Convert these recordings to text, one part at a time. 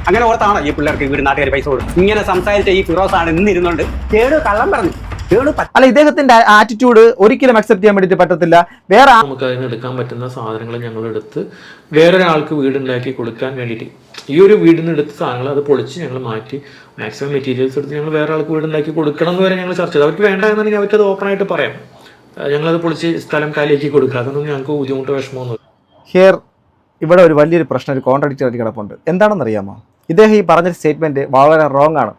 അങ്ങനെ ഓർത്താണ് ഈ പിള്ളേർക്ക് ഇവർ നാട്ടുകാർ പൈസ കൊടുക്കും. ഇങ്ങനെ സംസാരിച്ച ഈ ഫിറോസാണ് ഇന്നിരുന്നുണ്ട് കേട് കള്ളം പറഞ്ഞു. അല്ല, ഇദ്ദേഹത്തിന്റെ ആറ്റിറ്റ്യൂഡ് ഒരിക്കലും അക്സെപ്റ്റ് ചെയ്യാൻ വേണ്ടിയിട്ട് പറ്റത്തില്ല. വേറെ നമുക്ക് അതിന് എടുക്കാൻ പറ്റുന്ന സാധനങ്ങൾ ഞങ്ങൾ എടുത്ത് വേറൊരാൾക്ക് വീടുണ്ടാക്കി കൊടുക്കാൻ വേണ്ടിയിട്ട് ഈ ഒരു വീടിന് എടുത്ത സാധനങ്ങൾ അത് പൊളിച്ച് ഞങ്ങൾ മാറ്റി മാക്സിമം മെറ്റീരിയൽസ് എടുത്ത് ഞങ്ങൾ വേറെ ആൾക്ക് വീടുണ്ടാക്കി കൊടുക്കണം എന്ന് വരെ ഞങ്ങൾ ചർച്ച ചെയ്തു. അവർക്ക് വേണ്ട എന്നുണ്ടെങ്കിൽ അവർക്കത് ഓപ്പണായിട്ട് പറയാം. ഞങ്ങളത് പൊളിച്ച് സ്ഥലം കാലിയാക്കി കൊടുക്കുക. അതൊന്നും ഞങ്ങൾക്ക് ബുദ്ധിമുട്ട് വിഷമമൊന്നും. ഹിയർ ഇവിടെ ഒരു വലിയൊരു പ്രശ്നം, ഒരു കോൺട്രഡിക്റ്ററി ആയിട്ട് കിടപ്പുണ്ട്. എന്താണെന്നറിയാമോ? ഇദ്ദേഹം ഈ പറഞ്ഞ സ്റ്റേറ്റ്മെന്റ് വളരെ റോങ് ആണ്.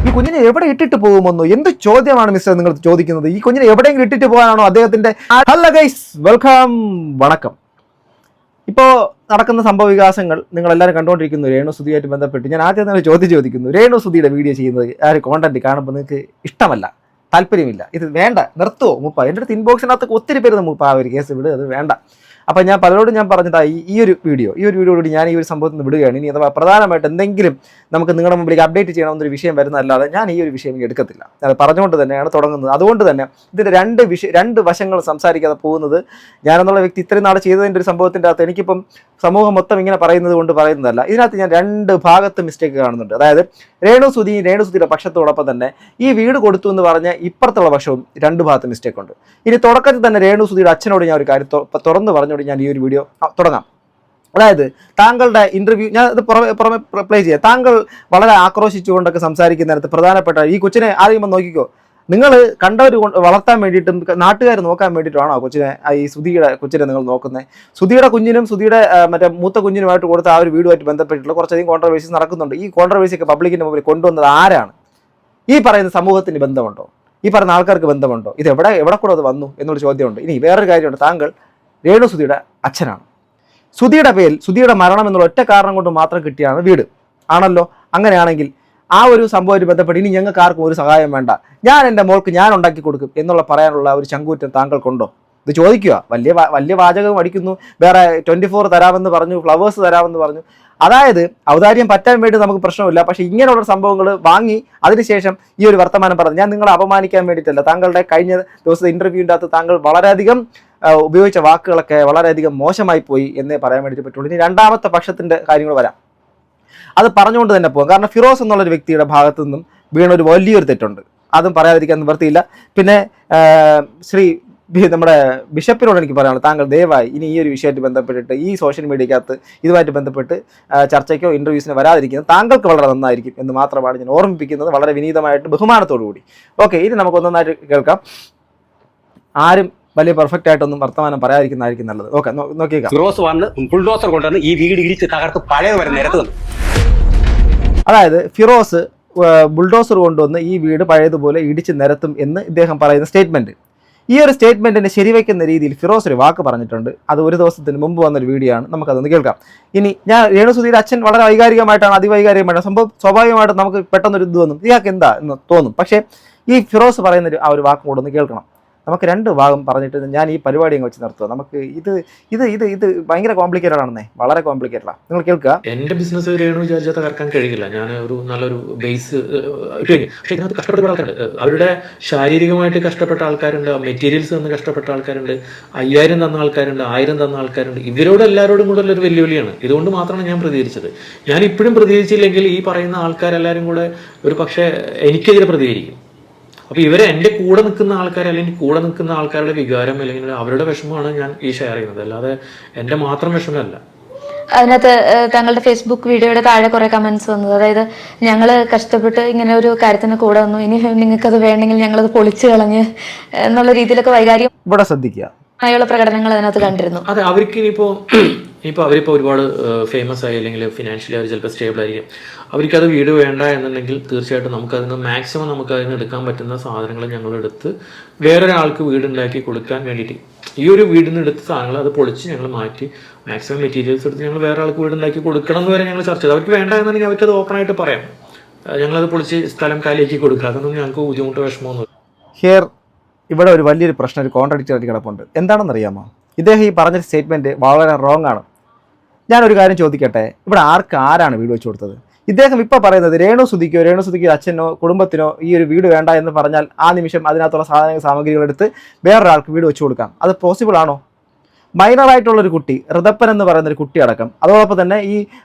ഈ കുഞ്ഞിനെ എവിടെ ഇട്ടിട്ട് പോകുമെന്നോ എന്ത് ചോദ്യമാണ് മിസ്റ്റർ നിങ്ങൾ ചോദിക്കുന്നത്? ഈ കുഞ്ഞിനെ എവിടെയെങ്കിലും ഇട്ടിട്ട് പോകാനാണോ അദ്ദേഹത്തിന്റെ? ഹലോ ഗൈസ്, വെൽക്കം, വണക്കം. ഇപ്പോൾ നടക്കുന്ന സംഭവ വികാസങ്ങൾ നിങ്ങളെല്ലാവരും കണ്ടുകൊണ്ടിരിക്കുന്നു. രേണു സുധിയായിട്ട് ബന്ധപ്പെട്ട് ഞാൻ ആദ്യം തന്നെ ചോദ്യം ചോദിക്കുന്നു. രേണു സുധിയുടെ വീഡിയോ ചെയ്യുന്നത് ആ ഒരു കോണ്ടന്റ് കാണുമ്പോൾ നിങ്ങൾക്ക് ഇഷ്ടമല്ല, താല്പര്യമില്ല, ഇത് വേണ്ട, നിർത്തുമോ മുപ്പ? എൻ്റെ അടുത്ത് ഇൻബോക്സിനകത്ത് ഒത്തിരി പേര് മുപ്പ ആ ഒരു കേസ് വിട്, അത് വേണ്ട. അപ്പോൾ ഞാൻ പലരോടും ഞാൻ പറഞ്ഞിട്ടാ ഈ ഒരു വീഡിയോ കൂടി ഞാൻ ഈ ഒരു സംഭവത്തിൽ നിന്ന് വിടുകയാണ്. ഇനി അഥവാ പ്രധാനമായിട്ട് എന്തെങ്കിലും നമുക്ക് നിങ്ങളുടെ മുമ്പിലേക്ക് അപ്ഡേറ്റ് ചെയ്യണമെന്നൊരു വിഷയം വരുന്നതല്ലാതെ ഞാൻ ഈ ഒരു വിഷയം എടുക്കത്തില്ല. അത് പറഞ്ഞുകൊണ്ട് തന്നെയാണ് തുടങ്ങുന്നത്. അതുകൊണ്ട് തന്നെ ഇതിൻ്റെ രണ്ട് വശങ്ങൾ സംസാരിക്കാതെ പോകുന്നത് ഞാനെന്നുള്ള വ്യക്തി ഇത്രയും നാൾ ചെയ്തതിൻ്റെ ഒരു സംഭവത്തിൻ്റെ അകത്ത് എനിക്കിപ്പം സമൂഹം മൊത്തം ഇങ്ങനെ പറയുന്നത് കൊണ്ട് പറയുന്നതല്ല. ഇതിനകത്ത് ഞാൻ രണ്ട് ഭാഗത്ത് മിസ്റ്റേക്ക് കാണുന്നുണ്ട്. അതായത് രേണു സുധിയുടെ പക്ഷത്തോടൊപ്പം തന്നെ ഈ വീട് കൊടുത്തു എന്ന് പറഞ്ഞ ഇപ്പുറത്തുള്ള പക്ഷവും രണ്ട് ഭാഗത്ത് മിസ്റ്റേക്ക് ഉണ്ട്. ഇനി തുടക്കത്തിൽ തന്നെ രേണു സുധിയുടെ അച്ഛനോട് ഞാൻ ഒരു കാര്യം തുറന്ന് പറഞ്ഞുകൊണ്ട് ഞാൻ ഈ ഒരു വീഡിയോ തുടങ്ങാം. അതായത് താങ്കളുടെ ഇന്റർവ്യൂ ഞാൻ ഇത് പുറമെ പ്ലേ ചെയ്യാം. താങ്കൾ വളരെ ആക്രോശിച്ചുകൊണ്ടൊക്കെ സംസാരിക്കുന്ന നേരത്ത് പ്രധാനപ്പെട്ട ഈ കൊച്ചിനെ ആദ്യം നോക്കിക്കോ, നിങ്ങൾ കണ്ടവർ വളർത്താൻ വേണ്ടിയിട്ടും നാട്ടുകാർ നോക്കാൻ വേണ്ടിയിട്ടാണോ കൊച്ചിനെ, ഈ കൊച്ചിനെ നിങ്ങൾ നോക്കുന്നത്? സുധിയുടെ കുഞ്ഞിനും സുധിയുടെ മറ്റേ മൂത്ത കുഞ്ഞിനുമായിട്ട് കൊടുത്ത ആ ഒരു വീടുമായിട്ട് ബന്ധപ്പെട്ടിട്ടുള്ള കുറച്ചധികം കോൺട്രവേഴ്സീസ് നടക്കുന്നുണ്ട്. ഈ കോൺട്രവേഴ്സിയൊക്കെ പബ്ലിക്കിന്റെ മുമ്പിൽ കൊണ്ടുവന്നത് ആരാണ്? ഈ പറയുന്ന സമൂഹത്തിന് ബന്ധമുണ്ടോ? ഈ പറയുന്ന ആൾക്കാർക്ക് ബന്ധമുണ്ടോ? ഇത് എവിടെ കൂടെ അത് വന്നു എന്നുള്ള ചോദ്യമുണ്ട്. ഇനി വേറൊരു കാര്യമുണ്ട്. താങ്കൾ രേണു സുധിയുടെ അച്ഛനാണ്. സുധിയുടെ പേരിൽ സുധിയുടെ മരണം എന്നുള്ള ഒറ്റ കാരണം കൊണ്ട് മാത്രം കിട്ടിയാണ് വീട് ആണല്ലോ. അങ്ങനെയാണെങ്കിൽ ആ ഒരു സംഭവമായിട്ട് ബന്ധപ്പെട്ട് ഇനി ഞങ്ങൾക്ക് ആർക്കും ഒരു സഹായം വേണ്ട, ഞാൻ എൻ്റെ മോൾക്ക് ഞാൻ ഉണ്ടാക്കി കൊടുക്കും എന്നുള്ള പറയാനുള്ള ഒരു ചങ്കൂറ്റം താങ്കൾക്കുണ്ടോ? ഇത് ചോദിക്കുക. വലിയ വാചകം അടിക്കുന്നു. വേറെ 24 തരാമെന്ന് പറഞ്ഞു, ഫ്ലവേഴ്സ് തരാമെന്ന് പറഞ്ഞു. അതായത് ഔദാര്യം പറ്റാൻ വേണ്ടി നമുക്ക് പ്രശ്നമില്ല. പക്ഷേ ഇങ്ങനെയുള്ള സംഭവങ്ങൾ വാങ്ങി അതിനുശേഷം ഈ ഒരു വർത്തമാനം പറഞ്ഞു. ഞാൻ നിങ്ങളെ അപമാനിക്കാൻ വേണ്ടിയിട്ടല്ല. താങ്കളുടെ കഴിഞ്ഞ ദിവസത്തെ ഇന്റർവ്യൂവിൻ്റെ അകത്ത് താങ്കൾ വളരെയധികം ഉപയോഗിച്ച വാക്കുകളൊക്കെ വളരെയധികം മോശമായി പോയി എന്നേ പറയാൻ വേണ്ടിയിട്ട് പറ്റുള്ളൂ. ഇനി രണ്ടാമത്തെ പക്ഷത്തിൻ്റെ കാര്യങ്ങൾ വരാം. അത് പറഞ്ഞുകൊണ്ട് തന്നെ പോകും. കാരണം ഫിറോസ് എന്നുള്ളൊരു വ്യക്തിയുടെ ഭാഗത്തു നിന്നും വീണൊരു വലിയൊരു തെറ്റുണ്ട്. അതും പറയാതിരിക്കാൻ നിവർത്തിയില്ല. പിന്നെ നമ്മുടെ ബിഷപ്പിനോട് എനിക്ക് പറയാനുള്ളത്, താങ്കൾ ദയവായി ഇനി ഈ ഒരു വിഷയമായിട്ട് ബന്ധപ്പെട്ടിട്ട് ഈ സോഷ്യൽ മീഡിയക്കകത്ത് ഇതുമായിട്ട് ബന്ധപ്പെട്ട് ചർച്ചയ്ക്കോ ഇൻ്റർവ്യൂസിനോ വരാതിരിക്കുന്നത് താങ്കൾക്ക് വളരെ നന്നായിരിക്കും എന്ന് മാത്രമാണ് ഞാൻ ഓർമ്മിപ്പിക്കുന്നത്, വളരെ വിനീതമായിട്ട് ബഹുമാനത്തോടു കൂടി. ഓക്കെ, ഇനി നമുക്ക് ഒന്നൊന്നായിട്ട് കേൾക്കാം. ആരും വലിയ പെർഫെക്റ്റ് ആയിട്ടൊന്നും വർത്തമാനം പറയാതിരിക്കുന്നതായിരിക്കും നല്ലത്. ഓക്കെ, നോക്കിയേക്കാം. ഫിറോസ് വന്ന് ബുൾഡോസർ കൊണ്ടുവന്ന് ഈ വീട് ഇടിച്ച് തകർത്ത് പഴയ വരെ നിരത്ത് തന്നു. അതായത് ഫിറോസ് ബുൾഡോസർ കൊണ്ടുവന്ന് ഈ വീട് പഴയതുപോലെ ഇടിച്ച് നിരത്തും എന്ന് ഇദ്ദേഹം പറയുന്ന സ്റ്റേറ്റ്മെന്റ്. ഈ ഒരു സ്റ്റേറ്റ്മെന്റിനെ ശരിവെക്കുന്ന രീതിയിൽ ഫിറോസ് ഒരു വാക്ക് പറഞ്ഞിട്ടുണ്ട്. അത് ഒരു ദിവസത്തിന് മുമ്പ് വന്നൊരു വീഡിയോ ആണ്, നമുക്കതൊന്ന് കേൾക്കാം. ഇനി ഞാൻ രേണു സുധിയുടെ അച്ഛൻ വളരെ വൈകാരികമായിട്ടാണ്, അതിവൈകാരികമായിട്ടാണ് സംഭവം. സ്വാഭാവികമായിട്ട് നമുക്ക് പെട്ടെന്നൊരു ഇത് വന്നും ഇയാൾക്ക് എന്താ എന്ന് തോന്നും. പക്ഷേ ഈ ഫിറോസ് പറയുന്ന ആ ഒരു വാക്കും കൂടെ ഒന്ന് കേൾക്കണം. നമുക്ക് രണ്ട് ഭാഗം പറഞ്ഞിട്ട് ഞാൻ ഈ പരിപാടി അങ്ങ് വെച്ച് നിർത്തുക. നമുക്ക് ഇത് ഭയങ്കര കോംപ്ലിക്കേറ്റഡ് ആണെന്നേ, വളരെ കോംപ്ലിക്കേറ്റഡാണ്. നിങ്ങൾ കേൾക്കുക. എന്റെ ബിസിനസ് രേണു വിചാരിച്ചാൽ തകർക്കാൻ കഴിയില്ല. ഞാൻ ഒരു നല്ലൊരു ബേസ്, പക്ഷേ ഇതിനകത്ത് കഷ്ടപ്പെട്ട ആൾക്കാരുണ്ട്. അവരുടെ ശാരീരികമായിട്ട് കഷ്ടപ്പെട്ട ആൾക്കാരുണ്ട്, മെറ്റീരിയൽസ് തന്ന് കഷ്ടപ്പെട്ട ആൾക്കാരുണ്ട്, 5000 തന്ന ആൾക്കാരുണ്ട്, 1000 തന്ന ആൾക്കാരുണ്ട്. ഇവരോട് എല്ലാവരോടും കൂടെ ഒരു വെല്ലുവിളിയാണ്. ഇതുകൊണ്ട് മാത്രമാണ് ഞാൻ പ്രതികരിച്ചത്. ഞാൻ ഇപ്പോഴും പ്രതികരിച്ചില്ലെങ്കിൽ ഈ പറയുന്ന ആൾക്കാരെല്ലാവരും കൂടെ ഒരു പക്ഷേ എനിക്കെതിരെ പ്രതികരിക്കും. അപ്പോൾ ഇവരെ എൻ്റെ കൂടെ നിൽക്കുന്ന ആൾക്കാർ, അല്ലെങ്കിൽ കൂടെ നിൽക്കുന്ന ആൾക്കാരുടെ വികാരം അല്ലെങ്കിൽ അവരുടെ വിഷമമാണ് ഞാൻ ഈ ഷെയർ ചെയ്യുന്നത്, അല്ലാതെ എൻ്റെ മാത്രം വിഷമമല്ല. അതിനകത്ത് താങ്കളുടെ ഫേസ്ബുക്ക് വീഡിയോയുടെ താഴെ കുറെ കമന്റ്സ് വന്നത്, അതായത് ഞങ്ങൾ കഷ്ടപ്പെട്ട് ഇങ്ങനെ ഒരു കാര്യത്തിന് കൂടെ വന്നു, ഇനി നിങ്ങൾക്കത് വേണമെങ്കിൽ ഞങ്ങളത് പൊളിച്ചു കളഞ്ഞ് എന്നുള്ള രീതിയിലൊക്കെ വൈകാരികം ഇവിടെ ശ്രദ്ധിക്കുക ആയുള്ള പ്രകടനങ്ങൾ അതിനകത്ത് കണ്ടിരുന്നു. അതെ, അവർക്ക് ഇനിയിപ്പോൾ അവരിപ്പോൾ ഒരുപാട് ഫേമസ് ആയി അല്ലെങ്കിൽ ഫിനാൻഷ്യലി അവർ ചിലപ്പോൾ സ്റ്റേബിൾ ആയിരിക്കും. അവർക്കത് വീട് വേണ്ട എന്നുണ്ടെങ്കിൽ തീർച്ചയായിട്ടും നമുക്കതിന് മാക്സിമം നമുക്കതിന് എടുക്കാൻ പറ്റുന്ന സാധനങ്ങൾ ഞങ്ങളെടുത്ത് വേറൊരാൾക്ക് വീടുണ്ടാക്കി കൊടുക്കാൻ വേണ്ടിയിട്ട് ഈ ഒരു വീടിന് എടുത്ത സാധനങ്ങൾ അത് പൊളിച്ച് ഞങ്ങൾ മാറ്റി മാക്സിമം മെറ്റീരിയൽസ് എടുത്ത് ഞങ്ങൾ വേറെ ആൾക്ക് വീടുണ്ടാക്കി കൊടുക്കണം എന്ന് വരെ ഞങ്ങൾ ചർച്ച ചെയ്തു. അവർക്ക് വേണ്ട എന്നുണ്ടെങ്കിൽ അവർക്കത് ഓപ്പണായിട്ട് പറയാം. ഞങ്ങളത് പൊളിച്ച് സ്ഥലം കാലിയാക്കി കൊടുക്കുക. അതൊന്നും ഞങ്ങൾക്ക് ബുദ്ധിമുട്ട് വിഷമമൊന്നും. ഹിയർ ഇവിടെ ഒരു വലിയൊരു പ്രശ്നം, ഒരു കോൺട്രഡിക്റ്ററി കിടപ്പുണ്ട്. എന്താണെന്നറിയാമോ? ഇദ്ദേഹം ഈ പറഞ്ഞ സ്റ്റേറ്റ്മെന്റ് വളരെ റോങ് ആണ്. ഞാനൊരു കാര്യം ചോദിക്കട്ടെ, ഇവിടെ ആരാണ് വീട് വെച്ച് കൊടുത്തത്? ഇദ്ദേഹം ഇപ്പോൾ പറയുന്നത് രേണു സുധിക്കോ അച്ഛനോ കുടുംബത്തിനോ ഈ ഒരു വീട് വേണ്ട എന്ന് പറഞ്ഞാൽ ആ നിമിഷം അതിനകത്തുള്ള സാധനങ്ങൾ സാമഗ്രികളെടുത്ത് വേറൊരാൾക്ക് വീട് വെച്ച് കൊടുക്കാം. അത് പോസിബിൾ ആണോ? മൈനറായിട്ടുള്ളൊരു കുട്ടി, ഋതപ്പൻ എന്ന് പറയുന്ന ഒരു കുട്ടി അടക്കം, അതോടൊപ്പം തന്നെ ഈ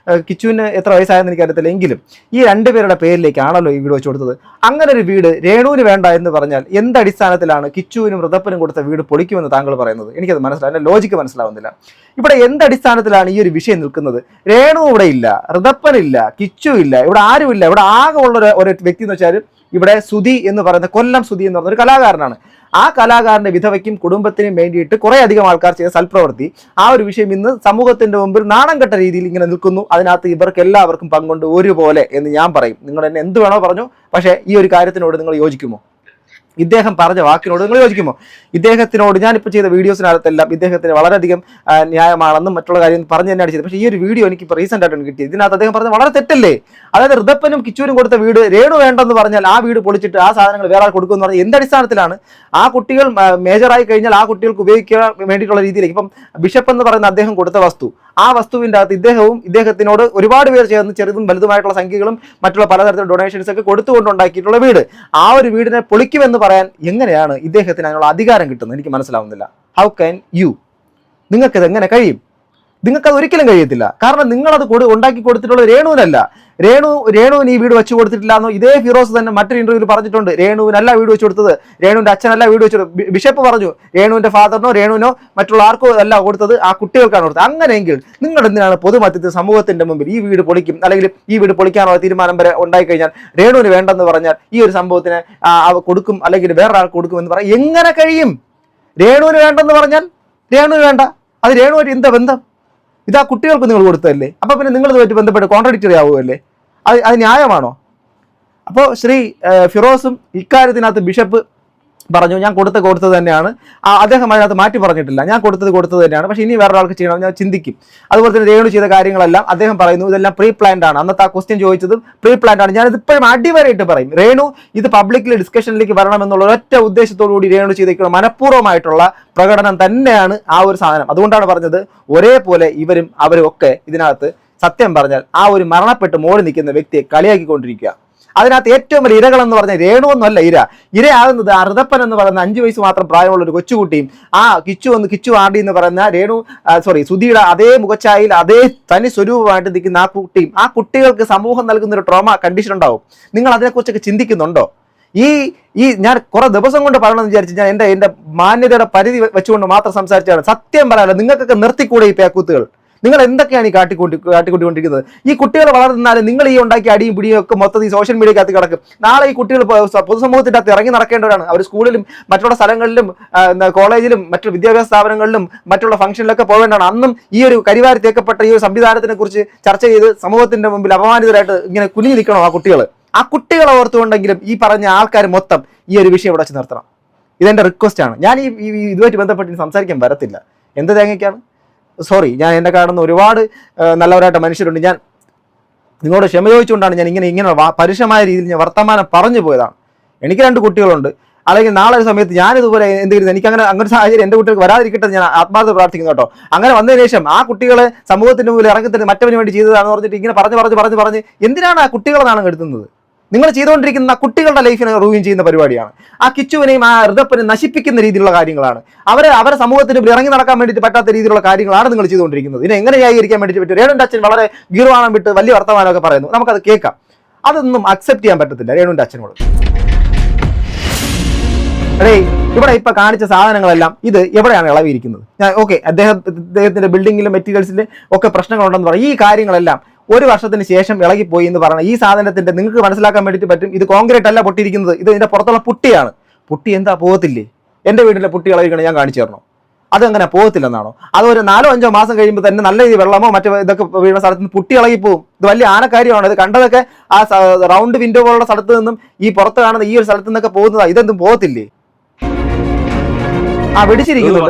കിച്ചുവിന് എത്ര വയസ്സായെന്ന് എനിക്കറിയത്തില്ല, എങ്കിലും ഈ രണ്ടുപേരുടെ പേരിലേക്കാണല്ലോ ഈ വീട് വെച്ച് കൊടുത്തത്. അങ്ങനെ ഒരു വീട് രേണുവിന് വേണ്ട എന്ന് പറഞ്ഞാൽ എന്തടിസ്ഥാനത്തിലാണ് കിച്ചുവിനും ഋതപ്പനും കൊടുത്ത വീട് പൊളിക്കുമെന്ന് താങ്കൾ പറയുന്നത്? എനിക്കത് മനസ്സിലാവില്ല, ലോജിക്ക് മനസ്സിലാവുന്നില്ല. ഇവിടെ എന്തടിസ്ഥാനത്തിലാണ് ഈ ഒരു വിഷയം നിൽക്കുന്നത്? രേണു ഇവിടെ ഇല്ല, ഋതപ്പനില്ല, കിച്ചു ഇല്ല, ഇവിടെ ആരുമില്ല. ഇവിടെ ആകെ ഉള്ള ഒരു വ്യക്തി എന്ന് വെച്ചാൽ ഇവിടെ സുധി എന്ന് പറയുന്ന, കൊല്ലം സുധി എന്ന് പറയുന്ന ഒരു കലാകാരനാണ്. ആ കലാകാരന്റെ വിധവയ്ക്കും കുടുംബത്തിനും വേണ്ടിയിട്ട് കുറെ അധികം ആൾക്കാർ ചെയ്ത സൽപ്രവൃത്തി, ആ ഒരു വിഷയം ഇന്ന് സമൂഹത്തിന്റെ മുമ്പിൽ നാണം കെട്ട രീതിയിൽ ഇങ്ങനെ നിൽക്കുന്നു. അതിനകത്ത് ഇവർക്ക് എല്ലാവർക്കും പങ്കുണ്ട് ഒരുപോലെ എന്ന് ഞാൻ പറയും. നിങ്ങൾ എന്നെ എന്ത് വേണോ പറഞ്ഞു, പക്ഷേ ഈ ഒരു കാര്യത്തിനോട് നിങ്ങൾ യോജിക്കുമോ? ഇദ്ദേഹം പറഞ്ഞ വാക്കിനോട് നിങ്ങൾ യോജിക്കുമോ? ഇദ്ദേഹത്തിനോട് ഞാനിപ്പോൾ ചെയ്ത വീഡിയോസിനകത്തെല്ലാം ഇദ്ദേഹത്തിന് വളരെയധികം ന്യായമാണെന്നും മറ്റുള്ള കാര്യം പറഞ്ഞ് തന്നെയാണ് ചെയ്തത്. പക്ഷേ ഈ ഒരു വീഡിയോ എനിക്കിപ്പോൾ റീസെൻ്റ് ആയിട്ടാണ് കിട്ടിയത്. ഇതിനകത്ത് അദ്ദേഹം പറഞ്ഞത് വളരെ തെറ്റല്ലേ? അതായത് ഋതപ്പനും കിച്ചുവിനും കൊടുത്ത വീട് രേണു വേണ്ടെന്ന് പറഞ്ഞാൽ ആ വീട് പൊളിച്ചിട്ട് ആ സാധനങ്ങൾ വേറെ ആൾ കൊടുക്കുമെന്ന് പറഞ്ഞാൽ എന്തടിസ്ഥാനത്തിലാണ്? ആ കുട്ടികൾ മേജറായി കഴിഞ്ഞാൽ ആ കുട്ടികൾക്ക് ഉപയോഗിക്കാൻ വേണ്ടിയിട്ടുള്ള രീതിയിലേക്ക്, ഇപ്പം ബിഷപ്പ് എന്ന് പറയുന്ന അദ്ദേഹം കൊടുത്ത വസ്തു, ആ വസ്തുവിൻ്റെ അകത്ത് ഇദ്ദേഹവും ഇദ്ദേഹത്തിനോട് ഒരുപാട് പേർ ചേർന്ന് ചെറുതും വലുതുമായിട്ടുള്ള സംഖ്യകളും മറ്റുള്ള പലതരത്തിലുള്ള ഡൊണേഷൻസ് ഒക്കെ കൊടുത്തുകൊണ്ടുണ്ടാക്കിയിട്ടുള്ള വീട്, ആ ഒരു വീടിനെ പൊളിക്കുമെന്ന് പറയാൻ എങ്ങനെയാണ് ഇദ്ദേഹത്തിന് അതിനുള്ള അധികാരം കിട്ടുന്നത്? എനിക്ക് മനസ്സിലാവുന്നില്ല. How can you? നിങ്ങൾക്കത് എങ്ങനെ കഴിയും? നിങ്ങൾക്കത് ഒരിക്കലും കഴിയത്തില്ല. കാരണം നിങ്ങളത് ഉണ്ടാക്കി കൊടുത്തിട്ടുള്ളത് രേണുവിനല്ല. രേണുവിന് ഈ വീട് വെച്ച് കൊടുത്തിട്ടില്ല എന്നോ ഇതേ ഫിറോസ് തന്നെ മറ്റൊരു ഇന്റർവ്യൂവിൽ പറഞ്ഞിട്ടുണ്ട്. രേണുവിനല്ല വീട് വെച്ച് കൊടുത്തത്, രേണുവിന്റെ അച്ഛനല്ല വീട് വെച്ച് കൊടുത്തത്. ബിഷപ്പ് പറഞ്ഞു രേണുവിന്റെ ഫാദറിനോ രേണുവിനോ മറ്റുള്ള ആർക്കോ അല്ല കൊടുത്തത്, ആ കുട്ടികൾക്കാണ് കൊടുത്തത്. അങ്ങനെയെങ്കിൽ നിങ്ങൾ എന്തിനാണ് പൊതുമധ്യത്തിൽ സമൂഹത്തിന്റെ മുമ്പിൽ ഈ വീട് പൊളിക്കും, അല്ലെങ്കിൽ ഈ വീട് പൊളിക്കാനുള്ള തീരുമാനം വരെ ഉണ്ടായിക്കഴിഞ്ഞാൽ രേണുവിന് വേണ്ടെന്ന് പറഞ്ഞാൽ ഈ ഒരു സംഭവത്തിന് കൊടുക്കും, അല്ലെങ്കിൽ വേറൊരാൾ കൊടുക്കും എന്ന് പറയാം? എങ്ങനെ കഴിയും? രേണുവിന് വേണ്ടെന്ന് പറഞ്ഞാൽ രേണുവിന് വേണ്ട, അത് രേണുവായിട്ട് എന്താ ബന്ധം? ഇതാ കുട്ടികൾക്ക് നിങ്ങൾ കൊടുത്തതല്ലേ? അപ്പോൾ പിന്നെ നിങ്ങൾ ഇതുമായിട്ട് ബന്ധപ്പെട്ട് കോൺട്രഡിക്ടറി ആവുമല്ലേ? അത് ന്യായമാണോ? അപ്പോൾ ശ്രീ ഫിറോസും ഇക്കാര്യത്തിനകത്ത് ബിഷപ്പ് പറഞ്ഞു ഞാൻ കൊടുത്തത് തന്നെയാണ്, അദ്ദേഹം അതിനകത്ത് മാറ്റി പറഞ്ഞിട്ടില്ല, ഞാൻ കൊടുത്തത് തന്നെയാണ്, പക്ഷേ ഇനി വേറൊരാൾക്ക് ചെയ്യണം ഞാൻ ചിന്തിക്കും. അതുപോലെ തന്നെ രേണു ചെയ്ത കാര്യങ്ങളെല്ലാം അദ്ദേഹം പറയുന്നു ഇതെല്ലാം പ്രീ പ്ലാൻഡ് ആണ്. അന്നത്തെ ആ ക്വസ്റ്റ്യൻ ചോദിച്ചതും പ്രീ പ്ലാൻഡ് ആണ്. ഞാനിത് ഇപ്പോഴും അടിവരായിട്ട് പറയും, രേണു ഇത് പബ്ലിക്കിൽ ഡിസ്കഷനിലേക്ക് വരണമെന്നുള്ള ഒരൊറ്റ ഉദ്ദേശത്തോടു കൂടി രേണു ചെയ്തിരിക്കുന്ന മനഃപൂർവ്വമായിട്ടുള്ള പ്രകടനം തന്നെയാണ് ആ ഒരു സാധനം. അതുകൊണ്ടാണ് പറഞ്ഞത് ഒരേപോലെ ഇവരും അവരും ഒക്കെ ഇതിനകത്ത് സത്യം പറഞ്ഞാൽ ആ ഒരു മരണപ്പെട്ട് മോടി നിൽക്കുന്ന വ്യക്തിയെ കളിയാക്കിക്കൊണ്ടിരിക്കുക. അതിനകത്ത് ഏറ്റവും വലിയ ഇരകൾ എന്ന് പറഞ്ഞാൽ രേണുവൊന്നുമല്ല ഇരയാകുന്നത് ആ ഋതപ്പൻ എന്ന് പറയുന്ന 5 വയസ്സ് മാത്രം പ്രായമുള്ള ഒരു കൊച്ചുകുട്ടിയും ആ കിച്ചു ആണ്ടി എന്ന് പറയുന്ന സുധിയുടെ അതേ മുഖച്ചായിൽ അതേ തനി സ്വരൂപമായിട്ട് നിൽക്കുന്ന ആ കുട്ടിയും, ആ കുട്ടികൾക്ക് സമൂഹം നൽകുന്ന ഒരു ട്രോമ കണ്ടീഷൻ ഉണ്ടാവും. നിങ്ങൾ അതിനെക്കുറിച്ചൊക്കെ ചിന്തിക്കുന്നുണ്ടോ? ഈ ഞാൻ കുറെ ദിവസം കൊണ്ട് പറയണമെന്ന് വിചാരിച്ച് ഞാൻ എൻ്റെ മാന്യതയുടെ പരിധി വെച്ചുകൊണ്ട് മാത്രം സംസാരിച്ചാണ്. സത്യം പറയാലോ, നിങ്ങൾക്കൊക്കെ നിർത്തിക്കൂടെ ഈ പേക്കൂത്തുകൾ? നിങ്ങൾ എന്തൊക്കെയാണ് ഈ കാട്ടിക്കൊണ്ടിരിക്കുന്നത്? ഈ കുട്ടികൾ വളർന്നാലും നിങ്ങൾ ഈ ഉണ്ടാക്കിയ അടിയും പിടിയും ഒക്കെ മൊത്തത്തിൽ സോഷ്യൽ മീഡിയക്കകത്ത് കിടക്കും. നാളെ ഈ കുട്ടികൾ പൊതുസമൂഹത്തിൻ്റെ അകത്ത് ഇറങ്ങി നടക്കേണ്ടവരാണ്. അവർ സ്കൂളിലും മറ്റുള്ള സ്ഥലങ്ങളിലും കോളേജിലും മറ്റു വിദ്യാഭ്യാസ സ്ഥാപനങ്ങളിലും മറ്റുള്ള ഫംഗ്ഷനിലൊക്കെ പോകേണ്ടതാണ്. അന്നും ഈ ഒരു കരിവാരി തേക്കപ്പെട്ട ഈ ഒരു സംവിധാനത്തിനെ കുറിച്ച് ചർച്ച ചെയ്ത് സമൂഹത്തിന്റെ മുമ്പിൽ അപമാനിതരായിട്ട് ഇങ്ങനെ കുനിഞ്ഞു നിൽക്കണോ ആ കുട്ടികളെ ഓർത്തുകൊണ്ടെങ്കിലും ഈ പറഞ്ഞ ആൾക്കാർ മൊത്തം ഈ ഒരു വിഷയം ഇവിടെ വെച്ച് നിർത്തണം. ഇതെന്റെ റിക്വസ്റ്റ് ആണ്. ഞാൻ ഈ ഇതുമായിട്ട് ബന്ധപ്പെട്ട് സംസാരിക്കാൻ വരത്തില്ല. എന്ത് തേങ്ങയ്ക്കാണ്? സോറി, ഞാൻ എന്നെ കാണുന്ന ഒരുപാട് നല്ലവരായിട്ട് മനുഷ്യരുണ്ട്. ഞാൻ നിങ്ങളോട് ക്ഷമ ചോദിച്ചുകൊണ്ടാണ് ഞാൻ ഇങ്ങനെ പരുഷമായ രീതിയിൽ ഞാൻ വർത്തമാനം പറഞ്ഞു പോയതാണ്. എനിക്ക് 2 കുട്ടികളുണ്ട്. അല്ലെങ്കിൽ നാളെ ഒരു സമയത്ത് ഞാനിതുപോലെ എന്തെങ്കിലും എനിക്ക് അങ്ങനെ സാഹചര്യം എൻ്റെ കുട്ടികൾക്ക് വരാതിരിക്കട്ടെ ഞാൻ ആത്മാർത്ഥ പ്രാർത്ഥിക്കുന്നു കേട്ടോ. അങ്ങനെ വന്നതിന് ശേഷം ആ കുട്ടികളെ സമൂഹത്തിന്റെ മുമ്പിൽ ഇറങ്ങിത്തന്നെ മറ്റവന് വേണ്ടി ചെയ്തതാണെന്ന് പറഞ്ഞിട്ട് ഇങ്ങനെ പറഞ്ഞ് എന്തിനാണ് ആ കുട്ടികളെ നാണം കെടുത്തുന്നത്? നിങ്ങൾ ചെയ്തുകൊണ്ടിരിക്കുന്ന കുട്ടികളുടെ ലൈഫിനെ റൂയിൻ ചെയ്യുന്ന പരിപാടിയാണ്. ആ കിച്ചുവിനെയും ആ ഋതപ്പനെയും നശിപ്പിക്കുന്ന രീതിയിലുള്ള കാര്യങ്ങളാണ്. അവരെ സമൂഹത്തിന് ഇറങ്ങി നടക്കാൻ വേണ്ടിയിട്ട് പറ്റാത്ത രീതിയിലുള്ള കാര്യങ്ങളാണ് നിങ്ങൾ ചെയ്തുകൊണ്ടിരിക്കുന്നത്. ഇതിനെ എങ്ങനെ ന്യായീകരിക്കാൻ വേണ്ടിയിട്ട് പറ്റും? രേണുവിന്റെ അച്ഛൻ വളരെ ഗീർവാണം വിട്ട് വലിയ വർത്തമാനമൊക്കെ പറയുന്നു, നമുക്കത് കേൾക്കാം. അതൊന്നും അക്സെപ്റ്റ് ചെയ്യാൻ പറ്റത്തില്ല രേണുവിന്റെ അച്ഛനോട്. ഇവിടെ ഇപ്പൊ കാണിച്ച സാധനങ്ങളെല്ലാം ഇത് എവിടെയാണ് ഇളവിയിരിക്കുന്നത്? ഞാൻ അദ്ദേഹത്തിന്റെ ബിൽഡിങ്ങിലും മെറ്റീരിയൽസിലും ഒക്കെ പ്രശ്നങ്ങളുണ്ടെന്ന് പറയും. ഈ കാര്യങ്ങളെല്ലാം 1 വർഷത്തിന് ശേഷം ഇളകിപ്പോയി എന്ന് പറഞ്ഞാൽ ഈ സാധനത്തിന്റെ നിങ്ങൾക്ക് മനസ്സിലാക്കാൻ വേണ്ടിയിട്ട് പറ്റും. ഇത് കോൺക്രീറ്റ് അല്ല പൊട്ടിയിരിക്കുന്നത്, ഇത് ഇതിന്റെ പുറത്തുള്ള പുട്ടിയാണ്. പുട്ടി എന്താ പോകത്തില്ലേ? എൻ്റെ വീട്ടിലെ പുട്ടി ഇളകിക്കണം ഞാൻ കാണിച്ചു തരണോ? അതങ്ങനെ പോകത്തില്ലെന്നാണോ? അത് ഒരു 4-5 മാസം കഴിയുമ്പോൾ തന്നെ നല്ല രീതിയിൽ വെള്ളമോ മറ്റോ ഇതൊക്കെ വീഴുന്ന സ്ഥലത്ത് നിന്ന് പുട്ടി ഇളകി പോകും. ഇത് വലിയ ആനക്കാര്യമാണ്. ഇത് കണ്ടതൊക്കെ ആ റൗണ്ട് വിൻഡോ പോലുള്ള സ്ഥലത്ത് നിന്നും ഈ പുറത്ത് കാണുന്ന ഈ ഒരു സ്ഥലത്ത് നിന്നൊക്കെ പോകുന്നതാ. ഇതൊന്നും പോകത്തില്ലേ? വെടിച്ചിരിക്കുന്നു.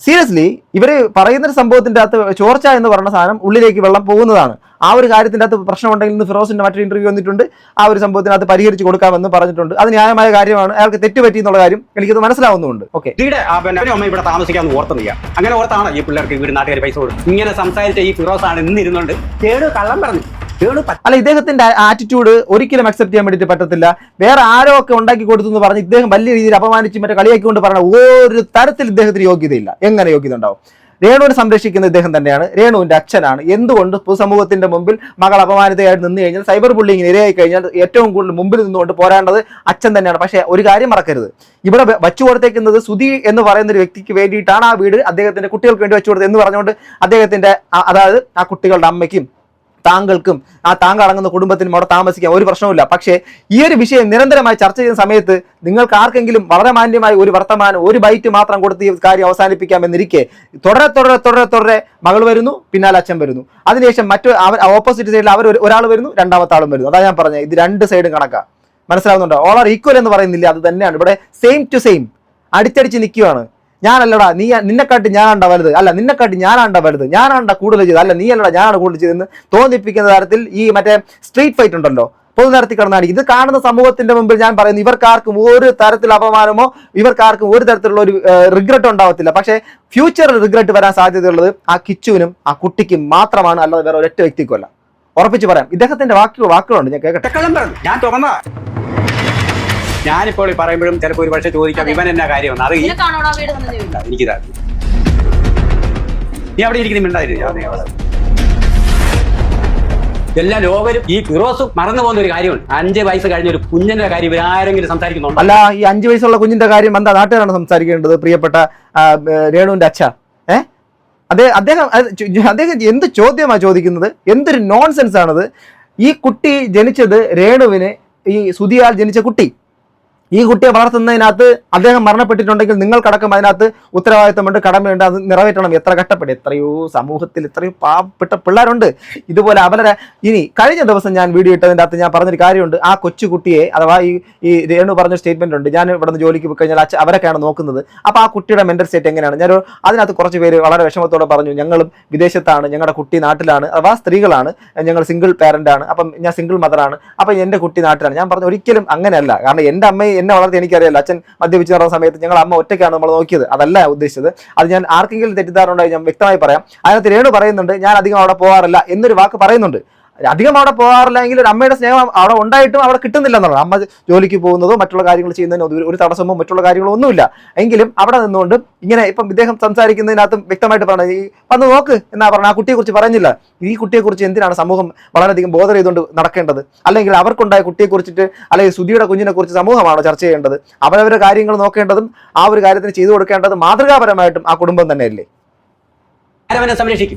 സീരിയസ്ലി ഇവര് പറയുന്ന സംഭവത്തിന്റെ അകത്ത് ചോർച്ച എന്ന് പറയുന്ന സാധനം ഉള്ളിലേക്ക് വെള്ളം പോകുന്നതാണ്. ആ ഒരു കാര്യത്തിന്റെ അകത്ത് പ്രശ്നമുണ്ടെങ്കിൽ ഇന്ന് ഫിറോസിന്റെ മറ്റൊരു ഇന്റർവ്യൂ വന്നിട്ടുണ്ട്. ആ ഒരു സംഭവത്തിനകത്ത് പരിഹരിച്ച് കൊടുക്കാമെന്ന് പറഞ്ഞിട്ടുണ്ട്. അത് ന്യായമായ കാര്യമാണ്. അയാൾക്ക് തെറ്റുപറ്റി എന്നുള്ള കാര്യം എനിക്കത് മനസ്സിലാവുന്നുണ്ട്. ഓക്കെ, ഇവിടെ താമസിക്കാന്ന് ഓർത്തുന്നില്ല. അങ്ങനെ ഓർത്താണ് ഈ പിള്ളേർക്ക് ഇവർ നാട്ടുകാർ പൈസ കൊടുക്കും. ഇങ്ങനെ സംസാരിച്ച ഈ ഫിറോസ് ആണ് ഇന്നിരുന്നുണ്ട് കേട് കള്ളം പറഞ്ഞു. അല്ല, ഇദ്ദേഹത്തിന്റെ ആറ്റിറ്റ്യൂഡ് ഒരിക്കലും അക്സെപ്റ്റ് ചെയ്യാൻ വേണ്ടിയിട്ട് പറ്റത്തില്ല. വേറെ ആരോ ഒക്കെ ഉണ്ടാക്കി കൊടുത്തു എന്ന് പറഞ്ഞ് ഇദ്ദേഹം വലിയ രീതിയിൽ അപമാനിച്ച് മറ്റേ കളിയാക്കിക്കൊണ്ട് പറഞ്ഞ ഒരു തരത്തിൽ ഇദ്ദേഹത്തിന് യോഗ്യതയില്ല. എങ്ങനെ യോഗ്യത ഉണ്ടാവും? രേണുവിനെ സംരക്ഷിക്കുന്ന ഇദ്ദേഹം തന്നെയാണ്, രേണുവിന്റെ അച്ഛനാണ്. എന്തുകൊണ്ട് പൊതുസമൂഹത്തിന്റെ മുമ്പിൽ മകൾ അപമാനിതയായിട്ട് നിന്ന് കഴിഞ്ഞാൽ, സൈബർ ബുള്ളിങ്ങിന് ഇരയായി കഴിഞ്ഞാൽ ഏറ്റവും കൂടുതൽ മുമ്പിൽ നിന്നുകൊണ്ട് പോരാണ്ടത് അച്ഛൻ തന്നെയാണ്. പക്ഷേ ഒരു കാര്യം മറക്കരുത്, ഇവിടെ വച്ചു കൊടുത്തേക്കുന്നത് സുധി എന്ന് പറയുന്ന ഒരു വ്യക്തിക്ക് വേണ്ടിയിട്ടാണ് ആ വീട് അദ്ദേഹത്തിന്റെ കുട്ടികൾക്ക് വേണ്ടി വെച്ചു കൊടുത്തത് എന്ന് പറഞ്ഞുകൊണ്ട് അദ്ദേഹത്തിന്റെ അതായത് ആ കുട്ടികളുടെ അമ്മയ്ക്കും താങ്കൾക്കും ആ താങ്കൾ അടങ്ങുന്ന കുടുംബത്തിനും അവിടെ താമസിക്കാൻ ഒരു പ്രശ്നവുമില്ല. പക്ഷേ ഈ ഒരു വിഷയം നിരന്തരമായി ചർച്ച ചെയ്യുന്ന സമയത്ത് നിങ്ങൾക്ക് ആർക്കെങ്കിലും വളരെ മാന്യമായി ഒരു വർത്തമാനം, ഒരു ബൈറ്റ് മാത്രം കൊടുത്ത് ഈ കാര്യം അവസാനിപ്പിക്കാമെന്നിരിക്കെ തുടരെ മകൾ വരുന്നു, പിന്നാലെ അച്ഛൻ വരുന്നു. അതിനുശേഷം ഓപ്പോസിറ്റ് സൈഡിൽ ഒരാൾ വരുന്നു, രണ്ടാമത്തെ ആളും വരുന്നു. അതാ ഞാൻ പറഞ്ഞത്, ഇത് രണ്ട് സൈഡും കണക്കാ. മനസ്സിലാവുന്നുണ്ടോ? ഓൾ ആർ ഈക്വൽ എന്ന് പറയുന്നില്ല, അത് തന്നെയാണ് ഇവിടെ. സെയിം ടു സെയിം അടിച്ചടിച്ച് നിൽക്കുകയാണ്. ഞാനല്ലടാ, നിന്നെക്കാട്ടി ഞാനാണ്ട വലുത്, അല്ല നിന്നെക്കാട്ടി ഞാനാണ്ട വലുത്, ഞാനാണ്ട കൂടുതൽ ചെയ്ത്, അല്ല നീ അല്ലടാ ഞാനാണ് കൂടുതൽ ചെയ്തെന്ന് തോന്നിപ്പിക്കുന്ന തരത്തിൽ ഈ മറ്റേ സ്ട്രീറ്റ് ഫൈറ്റ് ഉണ്ടല്ലോ, പൊതുനിരത്തി കിടന്നാടി. ഇത് കാണുന്ന സമൂഹത്തിന്റെ മുമ്പിൽ ഞാൻ പറയുന്നു, ഇവർക്കാർക്കും ഒരു തരത്തിൽ അപമാനമോ ഇവർക്കാർക്കും ഒരു തരത്തിലുള്ള ഒരു റിഗ്രറ്റ് ഉണ്ടാവത്തില്ല. പക്ഷേ ഫ്യൂച്ചറിൽ റിഗ്രറ്റ് വരാൻ സാധ്യതയുള്ളത് ആ കിച്ചുവിനും ആ കുട്ടിക്കും മാത്രമാണ്, അല്ലാതെ വേറെ ഒരൊറ്റ വ്യക്തിക്കുമല്ല. ഉറപ്പിച്ച് പറയാം. ഇദ്ദേഹത്തിന്റെ വാക്കുകളുണ്ട്, ഞാൻ കേൾക്കട്ടെ. ഞാൻ തുറന്ന ഞാനിപ്പോൾ പറയുമ്പോഴും ചിലപ്പോൾ ഒരു പക്ഷേ ചോദിക്കാം ഇവൻ എന്നാ കാര്യമാണ്, അത് എനിക്കിതാ നീ അവിടെ ഇരിക്കുന്നുണ്ടായിരുന്നു. എല്ലാ ലോകരും ഈ ഫിറോസും മറന്നു പോകുന്ന ഒരു കാര്യമുണ്ട്. 5 വയസ്സ് കഴിഞ്ഞ ഒരു കുഞ്ഞിന്റെ കാര്യം ഇവരാരെങ്കിലും സംസാരിക്കുന്നുണ്ടോ? അല്ല, ഈ 5 വയസ്സുള്ള കുഞ്ഞിന്റെ കാര്യം എന്താ നാട്ടുകാരാണ് സംസാരിക്കേണ്ടത്? പ്രിയപ്പെട്ട രേണുവിന്റെ അച്ഛ, അദ്ദേഹം എന്ത് ചോദ്യമാണ് ചോദിക്കുന്നത്? എന്തൊരു നോൺസെൻസ് ആണത്. ഈ കുട്ടി ജനിച്ചത് രേണുവിന് ഈ സുധിയാൽ ജനിച്ച കുട്ടി, ഈ കുട്ടിയെ വളർത്തുന്നതിനകത്ത് അദ്ദേഹം മരണപ്പെട്ടിട്ടുണ്ടെങ്കിൽ നിങ്ങൾക്കടക്കം അതിനകത്ത് ഉത്തരവാദിത്തമുണ്ട്, കടമയുണ്ട്, അത് നിറവേറ്റണം. എത്ര കഷ്ടപ്പെട്ട്, എത്രയോ സമൂഹത്തിൽ എത്രയോ പാവപ്പെട്ട പിള്ളേരുണ്ട് ഇതുപോലെ അവരെ. ഇനി കഴിഞ്ഞ ദിവസം ഞാൻ വീഡിയോ ഇട്ടതിൻ്റെ അകത്ത് ഞാൻ പറഞ്ഞൊരു കാര്യമുണ്ട്. ആ കൊച്ചുകുട്ടിയെ, അഥവാ ഈ രേണു പറഞ്ഞ സ്റ്റേറ്റ്മെന്റ് ഉണ്ട്, ഞാൻ ഇവിടെ നിന്ന് ജോലിക്ക് പോയി കഴിഞ്ഞാൽ അവരൊക്കെയാണ് നോക്കുന്നത്. അപ്പോൾ ആ കുട്ടിയുടെ മെന്റൽ സ്റ്റേറ്റ് എങ്ങനെയാണ്? ഞാൻ അതിനകത്ത് കുറച്ച് പേര് വളരെ വിഷമത്തോടെ പറഞ്ഞു, ഞങ്ങളും വിദേശത്താണ്, ഞങ്ങളുടെ കുട്ടി നാട്ടിലാണ്, അഥവാ സ്ത്രീകളാണ്, ഞങ്ങൾ സിംഗിൾ പാരന്റ് ആണ്, അപ്പം ഞാൻ സിംഗിൾ മദറാണ്, അപ്പം എൻ്റെ കുട്ടി നാട്ടിലാണ്. ഞാൻ പറഞ്ഞു ഒരിക്കലും അങ്ങനെയല്ല. കാരണം എൻ്റെ അമ്മയെ എന്നെ വളർത്തി എനിക്കറിയാലോ. അച്ഛൻ മദ്യപിച്ച് നടന്ന സമയത്ത് ഞങ്ങൾ അമ്മ ഒറ്റയ്ക്കാണ് നമ്മൾ നോക്കിയത്, അതല്ല ഉദ്ദേശിച്ചത്. അത് ഞാൻ ആർക്കെങ്കിലും തെറ്റിദ്ധാരണയുണ്ടായി ഞാൻ വ്യക്തമായി പറയാം. അതിനകത്ത് രേണു പറയുന്നുണ്ട് ഞാൻ അധികം അവിടെ പോകാറില്ല എന്നൊരു വാക്ക് പറയുന്നുണ്ട്. അധികം അവിടെ പോകാറില്ല എങ്കിൽ ഒരു അമ്മയുടെ സ്നേഹം അവിടെ ഉണ്ടായിട്ടും അവിടെ കിട്ടുന്നില്ല എന്നുള്ളത്. അമ്മ ജോലിക്ക് പോകുന്നതോ മറ്റുള്ള കാര്യങ്ങൾ ചെയ്യുന്നതിനോ ഒരു തടസ്സമോ മറ്റുള്ള കാര്യങ്ങളോ ഒന്നുമില്ല. എങ്കിലും അവിടെ നിന്നുകൊണ്ട് ഇങ്ങനെ ഇപ്പം ഇദ്ദേഹം സംസാരിക്കുന്നതിനകത്തും വ്യക്തമായിട്ട് പറഞ്ഞത്, ഈ വന്ന് നോക്ക് എന്നാ പറഞ്ഞ ആ കുട്ടിയെക്കുറിച്ച് പറഞ്ഞില്ല. ഈ കുട്ടിയെക്കുറിച്ച് എന്തിനാണ് സമൂഹം വളരെയധികം ബോധർ ചെയ്തുകൊണ്ട് നടക്കേണ്ടത്? അല്ലെങ്കിൽ അവർക്കുണ്ടായ കുട്ടിയെക്കുറിച്ചിട്ട്, അല്ലെങ്കിൽ സുധിയുടെ കുഞ്ഞിനെ കുറിച്ച് സമൂഹമാണോ ചർച്ച ചെയ്യേണ്ടത്? അവരവരുടെ കാര്യങ്ങൾ നോക്കേണ്ടതും ആ ഒരു കാര്യത്തിന് ചെയ്തു കൊടുക്കേണ്ടതും മാതൃകാപരമായിട്ടും ആ കുടുംബം തന്നെയല്ലേ? അവനെ സംരക്ഷിക്കും.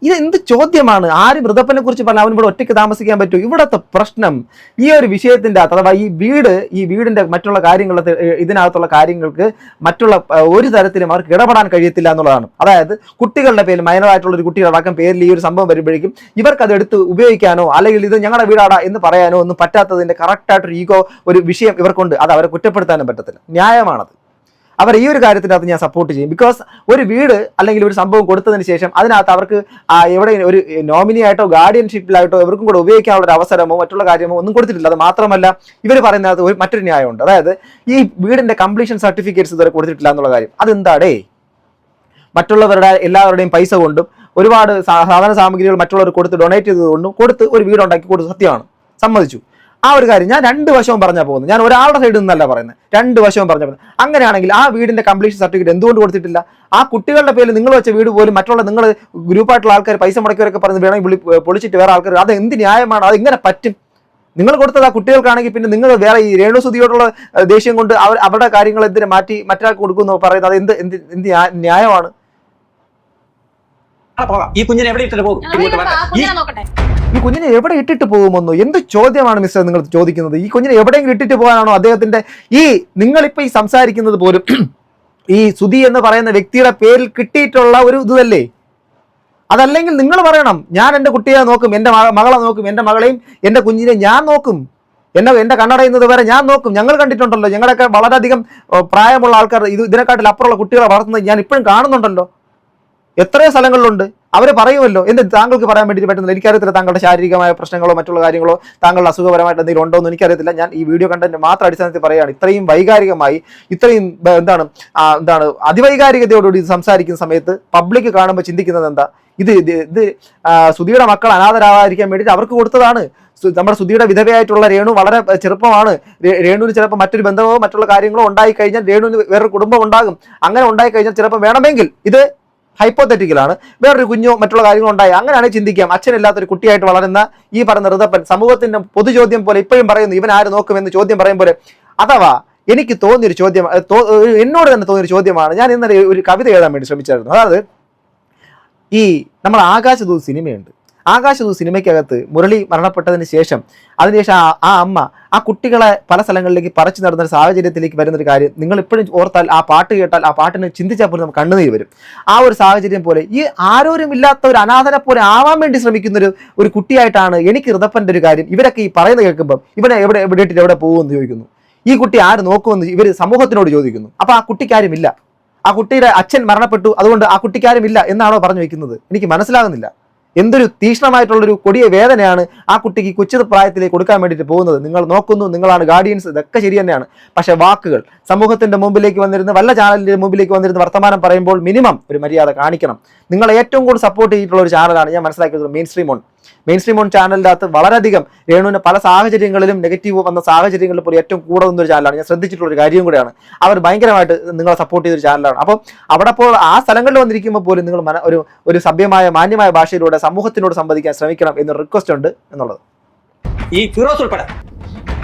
ഇത് എന്ത് ചോദ്യമാണ്? ആര് വൃദ്ധപ്പനെ കുറിച്ച് പറഞ്ഞാൽ അവൻ ഇവിടെ ഒറ്റയ്ക്ക് താമസിക്കാൻ പറ്റും? ഇവിടത്തെ പ്രശ്നം ഈ ഒരു വിഷയത്തിന്റെ അകത്ത്, അഥവാ ഈ വീടിന്റെ മറ്റുള്ള കാര്യങ്ങളെ, ഇതിനകത്തുള്ള കാര്യങ്ങൾക്ക് മറ്റുള്ള ഒരു തരത്തിലും അവർക്ക് ഇടപെടാൻ കഴിയത്തില്ല എന്നുള്ളതാണ്. അതായത് കുട്ടികളുടെ പേരിൽ, മൈനറായിട്ടുള്ള ഒരു കുട്ടികളടക്കം പേരിൽ ഈ ഒരു സംഭവം വരുമ്പോഴേക്കും ഇവർക്ക് അത് എടുത്ത് ഉപയോഗിക്കാനോ അല്ലെങ്കിൽ ഇത് ഞങ്ങളുടെ വീടാടാ എന്ന് പറയാനോ ഒന്നും പറ്റാത്തതിന്റെ കറക്റ്റായിട്ടൊരു ഈഗോ ഒരു വിഷയം ഇവർക്കുണ്ട്. അത് അവരെ കുറ്റപ്പെടുത്താനും പറ്റത്തില്ല. ന്യായമാണത്. അവർ ഈ ഒരു കാര്യത്തിനകത്ത് ഞാൻ സപ്പോർട്ട് ചെയ്യും. ബിക്കോസ് ഒരു വീട് അല്ലെങ്കിൽ ഒരു സംഭവം കൊടുത്തതിന് ശേഷം അതിനകത്ത് അവർക്ക് എവിടെ ഒരു നോമിനി ആയിട്ടോ ഗാർഡിയൻഷിപ്പിലായിട്ടോ ഇവർക്കും കൂടെ ഉപയോഗിക്കാനുള്ള ഒരു അവസരമോ മറ്റുള്ള കാര്യമോ ഒന്നും കൊടുത്തിട്ടില്ല. അത് മാത്രമല്ല ഇവർ പറയുന്നത് മറ്റൊരു ന്യായമുണ്ട്. അതായത് ഈ വീടിന്റെ കംപ്ലീഷൻ സർട്ടിഫിക്കറ്റ്സ് ഇതുവരെ കൊടുത്തിട്ടില്ല എന്നുള്ള കാര്യം. അതെന്താടേ? മറ്റുള്ളവരുടെ എല്ലാവരുടെയും പൈസ കൊണ്ടും ഒരുപാട് സാധന സാമഗ്രികൾ മറ്റുള്ളവർ കൊടുത്ത് ഡൊണേറ്റ് ചെയ്തതുകൊണ്ടും കൊടുത്ത് ഒരു വീടുണ്ടാക്കി കൊടുത്ത് സത്യമാണ്, സമ്മതിച്ചു. ആ ഒരു കാര്യം ഞാൻ 2 വശവും പറഞ്ഞാൽ പോകുന്നു. ഞാൻ ഒരാളുടെ സൈഡിൽ നിന്നല്ല പറയുന്നത്, 2 വശവും പറഞ്ഞ പോകുന്നത്. അങ്ങനെയാണെങ്കിൽ ആ വീടിന്റെ കംപ്ലീഷൻ സർട്ടിഫിക്കറ്റ് എന്തുകൊണ്ട് കൊടുത്തിട്ടില്ല? ആ കുട്ടികളുടെ പേരിൽ നിങ്ങൾ വെച്ച വീട് പോലും മറ്റുള്ള നിങ്ങൾ ഗ്രൂപ്പായിട്ടുള്ള ആൾക്കാർ പൈസ മുടക്കിയവരൊക്കെ പറഞ്ഞ് വേണമെങ്കിൽ പൊളിച്ചിട്ട് വേറെ ആൾക്കാർ, അത് എന്ത് ന്യായമാണ്? അത് എങ്ങനെ പറ്റും? നിങ്ങൾ കൊടുത്തത് ആ കുട്ടികൾക്കാണെങ്കിൽ പിന്നെ നിങ്ങൾ വേറെ ഈ രേണുസുതിയോടുള്ള ദേഷ്യം കൊണ്ട് അവരുടെ കാര്യങ്ങൾ എന്തിനെ മാറ്റി മറ്റൊരാൾക്ക് കൊടുക്കുമെന്ന് പറയുന്നത് അത് എന്ത് ന്യായമാണ്? ഈ കുഞ്ഞിനെ എവിടെ ഇട്ടിട്ട് പോകും? ഈ കുഞ്ഞിനെ എവിടെ ഇട്ടിട്ട് പോകുമെന്നോ? എന്ത് ചോദ്യമാണ് മിസ്റ്റർ നിങ്ങൾ ചോദിക്കുന്നത്? ഈ കുഞ്ഞിനെ എവിടെയെങ്കിലും ഇട്ടിട്ട് പോകാനാണോ അദ്ദേഹത്തിന്റെ ഈ നിങ്ങളിപ്പോ ഈ സംസാരിക്കുന്നത് പോലും ഈ സുധി എന്ന് പറയുന്ന വ്യക്തിയുടെ പേരിൽ കിട്ടിയിട്ടുള്ള ഒരു ഇതല്ലേ? അതല്ലെങ്കിൽ നിങ്ങൾ പറയണം, ഞാൻ എൻ്റെ കുട്ടിയെ നോക്കും, എൻ്റെ മകളെ നോക്കും, എൻ്റെ മകളെയും എൻ്റെ കുഞ്ഞിനെ ഞാൻ നോക്കും, എൻ്റെ കണ്ണടയുന്നത് വരെ ഞാൻ നോക്കും. ഞങ്ങൾ കണ്ടിട്ടുണ്ടല്ലോ, ഞങ്ങളൊക്കെ വളരെയധികം പ്രായമുള്ള ആൾക്കാർ ഇതിനെക്കാട്ടിൽ അപ്പുറമുള്ള കുട്ടികളെ വളർത്തുന്നത് ഞാൻ ഇപ്പോഴും കാണുന്നുണ്ടല്ലോ. എത്രയോ സ്ഥലങ്ങളിലുണ്ട്. അവർ പറയുമല്ലോ. എന്ത് താങ്കൾക്ക് പറയാൻ വേണ്ടിയിട്ട് പറ്റുന്നില്ല? എനിക്കറിയത്തില്ല താങ്കളുടെ ശാരീരികമായ പ്രശ്നങ്ങളോ മറ്റുള്ള കാര്യങ്ങളോ താങ്കളുടെ അസുഖപരമായിട്ട് എന്തെങ്കിലും ഉണ്ടോ എന്ന് എനിക്കറിയത്തില്ല. ഞാൻ ഈ വീഡിയോ കണ്ടന്റ് മാത്രം അടിസ്ഥാനത്തിൽ പറയുകയാണ്. ഇത്രയും വൈകാരികമായി, ഇത്രയും എന്താണ് അതിവൈകാരികതയോടുകൂടി സംസാരിക്കുന്ന സമയത്ത് പബ്ലിക് കാണുമ്പോൾ ചിന്തിക്കുന്നത് എന്താ? ഇത് സുധിയുടെ മക്കൾ അനാഥരാകാതിരിക്കാൻ വേണ്ടിയിട്ട് അവർക്ക് കൊടുത്തതാണ്. നമ്മുടെ സുധിയുടെ വിധവയായിട്ടുള്ള രേണു വളരെ ചെറുപ്പമാണ്. രേണുവിന് ചിലപ്പോൾ മറ്റൊരു ബന്ധമോ മറ്റുള്ള കാര്യങ്ങളോ ഉണ്ടായി കഴിഞ്ഞാൽ രേണുവിന് വേറൊരു കുടുംബം ഉണ്ടാകും. അങ്ങനെ ഉണ്ടായി കഴിഞ്ഞാൽ ചിലപ്പോൾ വേണമെങ്കിൽ ഇത് ഹൈപ്പോത്തറ്റിക്കലാണ്, വേറൊരു കുഞ്ഞോ മറ്റുള്ള കാര്യങ്ങളോ ഉണ്ടായി, അങ്ങനെയാണെങ്കിൽ ചിന്തിക്കാം. അച്ഛനില്ലാത്തൊരു കുട്ടിയായിട്ട് വളരുന്ന ഈ പറയുന്ന ഋതപ്പൻ സമൂഹത്തിന്റെ പൊതുചോദ്യം പോലെ ഇപ്പോഴും പറയുന്നു ഇവൻ ആര് നോക്കുമെന്ന് ചോദ്യം പറയും പോലെ. അഥവാ എനിക്ക് തോന്നിയൊരു ചോദ്യം, എന്നോട് തന്നെ തോന്നിയൊരു ചോദ്യമാണ്. ഞാൻ ഇന്നലെ ഒരു കവിത എഴുതാൻ വേണ്ടി ശ്രമിച്ചായിരുന്നു. അതായത് ഈ നമ്മൾ ആകാശദൂത് സിനിമയുണ്ട്. ആകാശദൂത് സിനിമയ്ക്കകത്ത് മുരളി മരണപ്പെട്ടതിന് ശേഷം അതിനുശേഷം ആ അമ്മ ആ കുട്ടികളെ പല സ്ഥലങ്ങളിലേക്ക് പറിച്ചു നടന്ന ഒരു സാഹചര്യത്തിലേക്ക് വരുന്നൊരു കാര്യം നിങ്ങൾ ഇപ്പോഴും ഓർത്താൽ, ആ പാട്ട് കേട്ടാൽ, ആ പാട്ടിന് ചിന്തിച്ചാൽ പോലും നമുക്ക് കണ്ണുനീര് വരും. ആ ഒരു സാഹചര്യം പോലെ ഈ ആരോരും ഇല്ലാത്ത ഒരു അനാഥനെ പോലെ ആവാൻ വേണ്ടി ശ്രമിക്കുന്ന ഒരു കുട്ടിയായിട്ടാണ് എനിക്ക് ഋതപ്പൻ്റെ ഒരു കാര്യം. ഇവരൊക്കെ ഈ പറയുന്നത് കേൾക്കുമ്പോൾ ഇവനെ എവിടെ പോകുമെന്ന് ചോദിക്കുന്നു. ഈ കുട്ടി ആര് നോക്കുമെന്ന് ഇവർ സമൂഹത്തിനോട് ചോദിക്കുന്നു. അപ്പൊ ആ കുട്ടിക്കാരുമില്ല, ആ കുട്ടിയുടെ അച്ഛൻ മരണപ്പെട്ടു, അതുകൊണ്ട് ആ കുട്ടിക്കാരുമില്ല എന്നാണോ പറഞ്ഞു വയ്ക്കുന്നത്? എനിക്ക് മനസ്സിലാകുന്നില്ല. എന്തൊരു തീക്ഷ്ണമായിട്ടുള്ളൊരു കൊടിയ വേദനയാണ് ആ കുട്ടിക്ക് കൊച്ചു പ്രായത്തിലേക്ക് കൊടുക്കാൻ വേണ്ടിയിട്ട് പോകുന്നത്. നിങ്ങൾ നോക്കുന്നു, നിങ്ങളാണ് ഗാർഡിയൻസ്, ഇതൊക്കെ ശരി തന്നെയാണ്. പക്ഷെ വാക്കുകൾ സമൂഹത്തിന്റെ മുമ്പിലേക്ക് വന്നിരുന്ന് വല്ല ചാനലിന്റെ മുമ്പിലേക്ക് വന്നിരുന്ന് വർത്തമാനം പറയുമ്പോൾ മിനിമം ഒരു മര്യാദ കാണിക്കണം. നിങ്ങൾ ഏറ്റവും കൂടുതൽ സപ്പോർട്ട് ചെയ്തിട്ടുള്ള ഒരു ചാനലാണ് ഞാൻ മനസ്സിലാക്കിയത് മെയിൻ സ്ട്രീം ഓൺ ചാനലിൻ്റെ അകത്ത് വളരെയധികം രേണുവിന് പല സാഹചര്യങ്ങളിലും നെഗറ്റീവ് വന്ന സാഹചര്യങ്ങളിൽ പോലും ഏറ്റവും കൂടെ വന്നൊരു ചാനലാണ്. ഞാൻ ശ്രദ്ധിച്ചിട്ടുള്ള ഒരു കാര്യം കൂടെയാണ്. അവർ ഭയങ്കരമായിട്ട് നിങ്ങളെ സപ്പോർട്ട് ചെയ്തൊരു ചാനലാണ്. അപ്പോൾ അവിടെ അപ്പോൾ ആ സ്ഥലങ്ങളിൽ വന്നിരിക്കുമ്പോൾ പോലും നിങ്ങൾ ഒരു സഭ്യമായ മാന്യമായ ഭാഷയിലൂടെ സമൂഹത്തിനോട് സംവദിക്കാൻ ശ്രമിക്കണം എന്നൊരു റിക്വസ്റ്റ് ഉണ്ട് എന്നുള്ളത്. ഈ ഫിറോസ് ഉൾപ്പെടെ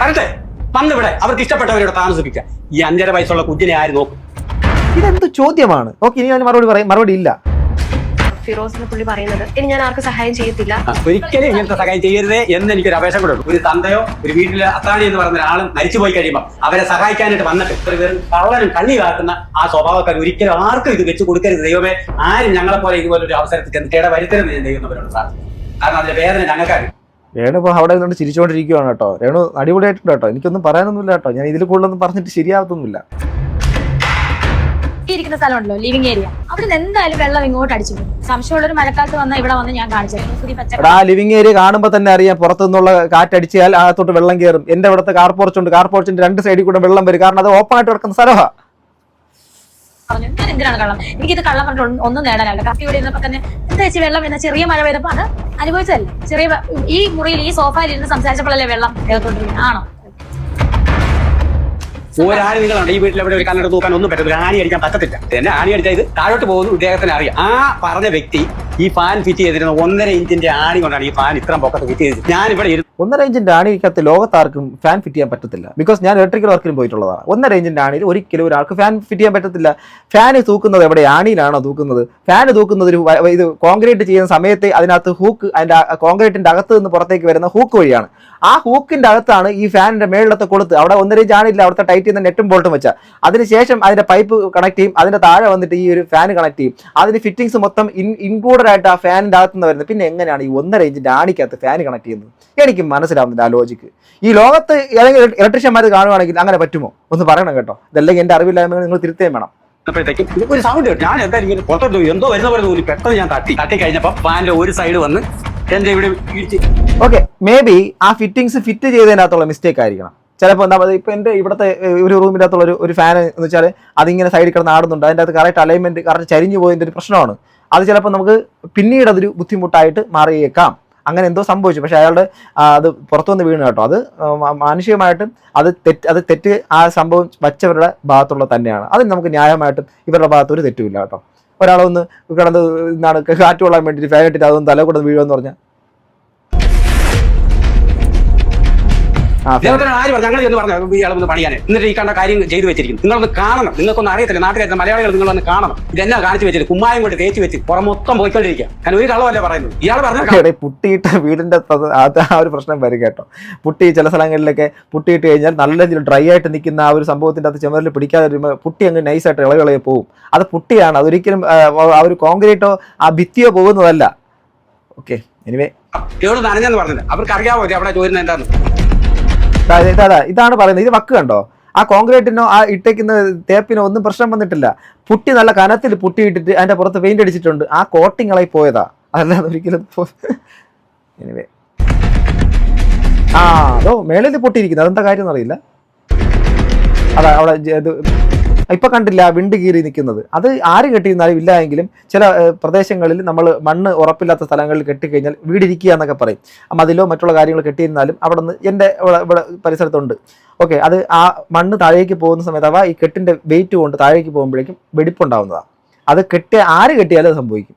വന്നിവിടെ അവർക്ക് ഇഷ്ടപ്പെട്ടവരോട് താമസിപ്പിക്കുക. ഈ 5.5 വയസ്സുള്ള കുഞ്ഞിനെ ആര് നോക്കും? ഇതെന്ത് ചോദ്യമാണ്? ഓക്കെ, ഇനി ഞാൻ മറുപടി ഇല്ല. ഫിറോസിനെ പുള്ളി പറയുന്നത് ഇനി ഞാൻ ആർക്കും സഹായം ചെയ്യത്തില്ല, ഒരിക്കലും ഇങ്ങനത്തെ സഹായം ചെയ്യരുതേ എന്ന് എനിക്കൊരു അപേക്ഷ കൂടെ ഉണ്ട്. ഒരു തന്തയോ ഒരു വീട്ടിലെ അത്താണി എന്ന് പറഞ്ഞ ഒരാളും മരിച്ചു പോയി കഴിയുമ്പോൾ അവരെ സഹായിക്കാനായിട്ട് വന്നിട്ട് ഒരു വെറും കള്ളനും കണ്ണി കാക്കുന്ന ആ സ്വഭാവക്കാർ ഒരിക്കലും ആർക്കും ഇത് വെച്ച് കൊടുക്കരുത്. ദൈവമേ, ആരും ഞങ്ങളെ പോലെ ഇതുപോലൊരു അവസരത്തിൽ ചെന്ന് കേടവരുത്തരുത് ഞാൻ ചെയ്യുന്നവരോട് സാധിക്കും. കാരണം അതിന്റെ വേദന ഞങ്ങൾക്കറിയാം. രേണു ഇപ്പോൾ അവിടെ നിന്നുകൊണ്ട് ചിരിച്ചുകൊണ്ടിരിക്കുകയാണ് കേട്ടോ. രേണു അടിപൊളിയായിട്ടുണ്ട് കേട്ടോ. എനിക്കൊന്നും പറയാനൊന്നുമില്ല കേട്ടോ. ഞാൻ ഇതിൽ കൂടുതലൊന്നും പറഞ്ഞിട്ട് ശരിയാവത്തൊന്നുമില്ല. ഇരിക്കുന്ന സ്ഥലമുണ്ടല്ലോ, ലിവിംഗ് ഏരിയ, അവിടെ നിന്ന് എന്തായാലും വെള്ളം ഇങ്ങോട്ട് അടിച്ചു പോകും. സംശയമുള്ളൊരു മഴക്കാലത്ത് വന്നാൽ ഇവിടെ വന്ന് ഞാൻ കാണിച്ചു. ആ ലിവിംഗ് ഏരിയ കാണുമ്പോൾ തന്നെ അറിയാം, പുറത്തുനിന്നുള്ള കാറ്റടിച്ചാൽ അകത്തോട്ട് വെള്ളം കയറും. എന്റെ ഇവിടുത്തെ കാർ പോർച്ചുണ്ട്, കാർ പോർച്ചിന്റെ 2 സൈഡിൽ കൂടെ വെള്ളം വരും. കാരണം അത് ഓപ്പൺ ആയിട്ട് കിടക്കുന്ന സ്ഥലമാണ്. പറഞ്ഞു ഞാൻ എന്തിനാണ് കള്ളം, എനിക്കിത് കള്ളം പറഞ്ഞിട്ട് ഒന്നും നേടാനല്ല. കാപ്പി ഇവിടെ ഇരുന്നപ്പോ തന്നെ എന്താ വെച്ച് വെള്ളം എന്ന ചെറിയ മഴ പെയ്തപ്പോ അത് അനുഭവിച്ചതല്ലേ. ചെറിയ ഈ മുറിയിൽ ഈ സോഫയിൽ ഇരുന്ന് സംസാരിച്ചപ്പോഴല്ലേ വെള്ളം കേൾത്തോണ്ടിരിക്കുന്നത് ആണോ? ഒരാള് നിങ്ങളുണ്ട് ഈ വീട്ടിൽ എവിടെ ഒരു കണ്ണട തൂക്കാൻ ഒന്നും പറ്റത്തില്ല. ആണി അടിക്കാൻ പറ്റത്തില്ല. എന്നെ ആണി അടിച്ചാൽ ഇത് താഴോട്ട് പോകുന്നു ഇദ്ദേഹത്തിന് അറിയാം. ആ പറഞ്ഞ വ്യക്തി ഈ ഫാൻ ഫിറ്റ് ചെയ്തിരുന്ന 1.5 ഇഞ്ചിന്റെ ആണി കൊണ്ടാണ് ഈ ഫാൻ ഇത്രയും പൊക്കത്ത് ഫിറ്റ് ചെയ്തത്. ഞാൻ ഇവിടെ 1.5 ഇഞ്ചിന്റെ ആണിക്കകത്ത് ലോകത്താർക്കും ഫാൻ ഫിറ്റ് ചെയ്യാൻ പറ്റത്തില്ല. ബിക്കോസ് ഞാൻ ഇലക്ട്രിക്കൽ വർക്കിന് പോയിട്ടുള്ളതാണ്. 1.5 ഇഞ്ചിന്റെ ആണിയിൽ ഒരിക്കലും ഒരാൾക്ക് ഫാൻ ഫിറ്റ് ചെയ്യാൻ പറ്റത്തില്ല. ഫാന് തൂക്കുന്നത് എവിടെ? ആണിയിലാണോ തൂക്കുന്നത്? ഫാന് തൂക്കുന്നത് ഇത് കോൺക്രീറ്റ് ചെയ്യുന്ന സമയത്ത് അതിനകത്ത് ഹൂക്ക്, അതിന്റെ കോൺക്രീറ്റിന്റെ അകത്ത് നിന്ന് പുറത്തേക്ക് വരുന്ന ഹൂക്ക് വഴിയാണ്. ആ ഹൂക്കിന്റെ അകത്താണ് ഈ ഫാനിന്റെ മേളിലത്തെ കൊടുത്ത് അവിടെ 1.5 ഇഞ്ച് ആണില്ല, അവിടുത്തെ ടൈറ്റ് ചെയ്യുന്ന നെറ്റും ബോൾട്ടും വെച്ചാൽ അതിനുശേഷം അതിന്റെ പൈപ്പ് കണക്ട് ചെയ്യും, അതിന്റെ താഴെ വന്നിട്ട് ഈ ഒരു ഫാൻ കണക്ട് ചെയ്യും. അതിന് ഫിറ്റിംഗ്സ് മൊത്തം ഇൻക്ലൂഡഡ് ആയിട്ട് ആ ഫാനിന്റെ അകത്ത് നിന്ന് വരുന്നത്. പിന്നെ എങ്ങനെയാണ് ഈ 1.5 ഇഞ്ചിന്റെ ആണിക്കകത്ത് ഫാൻ കണക്ട് ചെയ്യുന്നത്? എനിക്ക് മനസ്സിലാവുന്നില്ല ആ ലോജിക്ക്. ഈ ലോകത്ത് ഏതെങ്കിലും ഇലക്ട്രീഷ്യന്മാർ കാണുവാണെങ്കിൽ അങ്ങനെ പറ്റുമോ? ഒന്ന് പറയണം കേട്ടോ. ഇതല്ലെങ്കിൽ എന്റെ അറിവില്ലായ്മ നിങ്ങൾ തിരുത്തേം വേണം. ഒരു സൗണ്ട് കേട്ടു. ഞാൻ എന്തായാലും പുറത്തോട്ട് എന്തോ വരുന്ന പോലെ തോന്നി. പെട്ടെന്ന് ഞാൻ തട്ടി കഴിഞ്ഞപ്പോൾ ഫാനിന്റെ ഒരു സൈഡ് വന്ന് എന്റെ ഇവിടെ ഇടിച്ച്. ഓക്കെ, മേ ബി ആ ഫിറ്റിംഗ്സ് ഫിറ്റ് ചെയ്തതിനകത്തുള്ള മിസ്റ്റേക്ക് ആയിരിക്കണം. ചിലപ്പോൾ എന്താ പറയുക, ഇപ്പൊ എന്റെ ഇവിടുത്തെ ഒരു റൂമിൻ്റെ അകത്തുള്ള ഒരു ഫാൻ എന്ന് വെച്ചാൽ അതിങ്ങനെ സൈഡിൽ കിടന്ന് ആടുന്നുണ്ട്. അതിൻ്റെ അകത്ത് കറക്റ്റ് അലൈൻമെന്റ് കറക്റ്റ് ചരിഞ്ഞു പോയതിന്റെ ഒരു പ്രശ്നമാണ്. അത് ചിലപ്പോൾ നമുക്ക് പിന്നീട് അതൊരു ബുദ്ധിമുട്ടായിട്ട് മാറിയേക്കാം. അങ്ങനെ എന്തോ സംഭവിച്ചു. പക്ഷെ അയാളുടെ അത് പുറത്തുവന്ന് വീണ് കേട്ടോ. അത് മാനുഷികമായിട്ടും അത് തെറ്റ് ആ സംഭവം വച്ചവരുടെ ഭാഗത്തുള്ള തന്നെയാണ്. അതിന് നമുക്ക് ന്യായമായിട്ടും ഇവരുടെ ഭാഗത്ത് ഒരു തെറ്റുമില്ല കേട്ടോ. ഒരാളൊന്ന് കിടന്ന് എന്താണ് കാറ്റ് കൊള്ളാൻ വേണ്ടിയിട്ട് ഫാൻ ഇട്ടിട്ട് അതൊന്ന് തല കൂടെ വീഴുമെന്ന് പറഞ്ഞാൽ ആര് പറഞ്ഞു? ഞങ്ങൾ എന്ന് പറഞ്ഞു ഇയാളൊന്ന് പണിയാൻ. എന്നിട്ട് ഈ കണ്ട കാര്യം ചെയ്തു വെച്ചിരിക്കും. നിങ്ങളൊന്ന് കാണണം. നിങ്ങൾക്കൊന്നും അറിയത്തില്ല. നാട്ടുകാരുടെ മലയാളികൾ നിങ്ങളൊന്ന് കാണണം. ഇതെല്ലാം കാണിച്ചു വെച്ചിട്ട് കുമ്മായം കൊണ്ട് തേച്ച് വെച്ച് പുറം മൊത്തം പോയിക്കൊണ്ടിരിക്കുക. കാരണം ഒരു കള്ളമല്ലേ പറയുന്നത്. ഇയാൾ പറഞ്ഞ പുട്ടിയിട്ട വീടിന്റെ അത് ആ ഒരു പ്രശ്നം വരും കേട്ടോ. പുട്ടി ചില സ്ഥലങ്ങളിലൊക്കെ പുട്ടിയിട്ട് കഴിഞ്ഞാൽ നല്ല ഡ്രൈ ആയിട്ട് നിൽക്കുന്ന ആ ഒരു സംഭവത്തിന്റെ അകത്ത് ചുമരിൽ പിടിക്കാതെ വരുമ്പോൾ പുട്ടി അങ്ങ് നൈസായിട്ട് ഇളകളെ പോകും. അത് പുട്ടിയാണ്. അതൊരിക്കലും ആ ഒരു കോൺക്രീറ്റോ ആ ഭിത്തിയോ പോകുന്നതല്ല. ഓക്കെ, എനിവേ ഇവള് നനഞ്ഞെന്ന് പറഞ്ഞില്ല. അവർക്ക് അറിയാവോ അവിടെ ചോദിക്കുന്നത് എന്താന്ന്? ഇതാണ് പറയുന്നത്. ഇത് വക്ക് കണ്ടോ? ആ കോൺക്രീറ്റിനോ ആ ഇട്ടേക്കുന്ന തേപ്പിനോ ഒന്നും പ്രശ്നം വന്നിട്ടില്ല. പുട്ടി നല്ല കനത്തിൽ പുട്ടി ഇട്ടിട്ട് അതിന്റെ പുറത്ത് പെയിന്റ് അടിച്ചിട്ടുണ്ട്. ആ കോട്ടിങ്ങളായി പോയതാ, അതല്ലാതെ ഒരിക്കലും. എനിവേ അതോ മേളിൽ പൊട്ടിയിരിക്കുന്നത് അതെന്താ കാര്യം എന്നറിയില്ല. അതാ അവിടെ ഇപ്പൊ കണ്ടില്ല വിണ്ട് കീറി നിൽക്കുന്നത്. അത് ആര് കെട്ടിയിരുന്നാലും ഇല്ല എങ്കിലും ചില പ്രദേശങ്ങളിൽ നമ്മൾ മണ്ണ് ഉറപ്പില്ലാത്ത സ്ഥലങ്ങളിൽ കെട്ടിക്കഴിഞ്ഞാൽ വീടിരിക്കുക എന്നൊക്കെ പറയും. മതിലോ മറ്റുള്ള കാര്യങ്ങൾ കെട്ടിയിരുന്നാലും അവിടെ നിന്ന് എൻ്റെ ഇവിടെ പരിസരത്തുണ്ട്. ഓക്കെ, അത് ആ മണ്ണ് താഴേക്ക് പോകുന്ന സമയത്ത് അഥവാ ഈ കെട്ടിന്റെ വെയിറ്റ് കൊണ്ട് താഴേക്ക് പോകുമ്പോഴേക്കും വെടിപ്പുണ്ടാവുന്നതാണ്. അത് ആര് കെട്ടിയാലും അത് സംഭവിക്കും.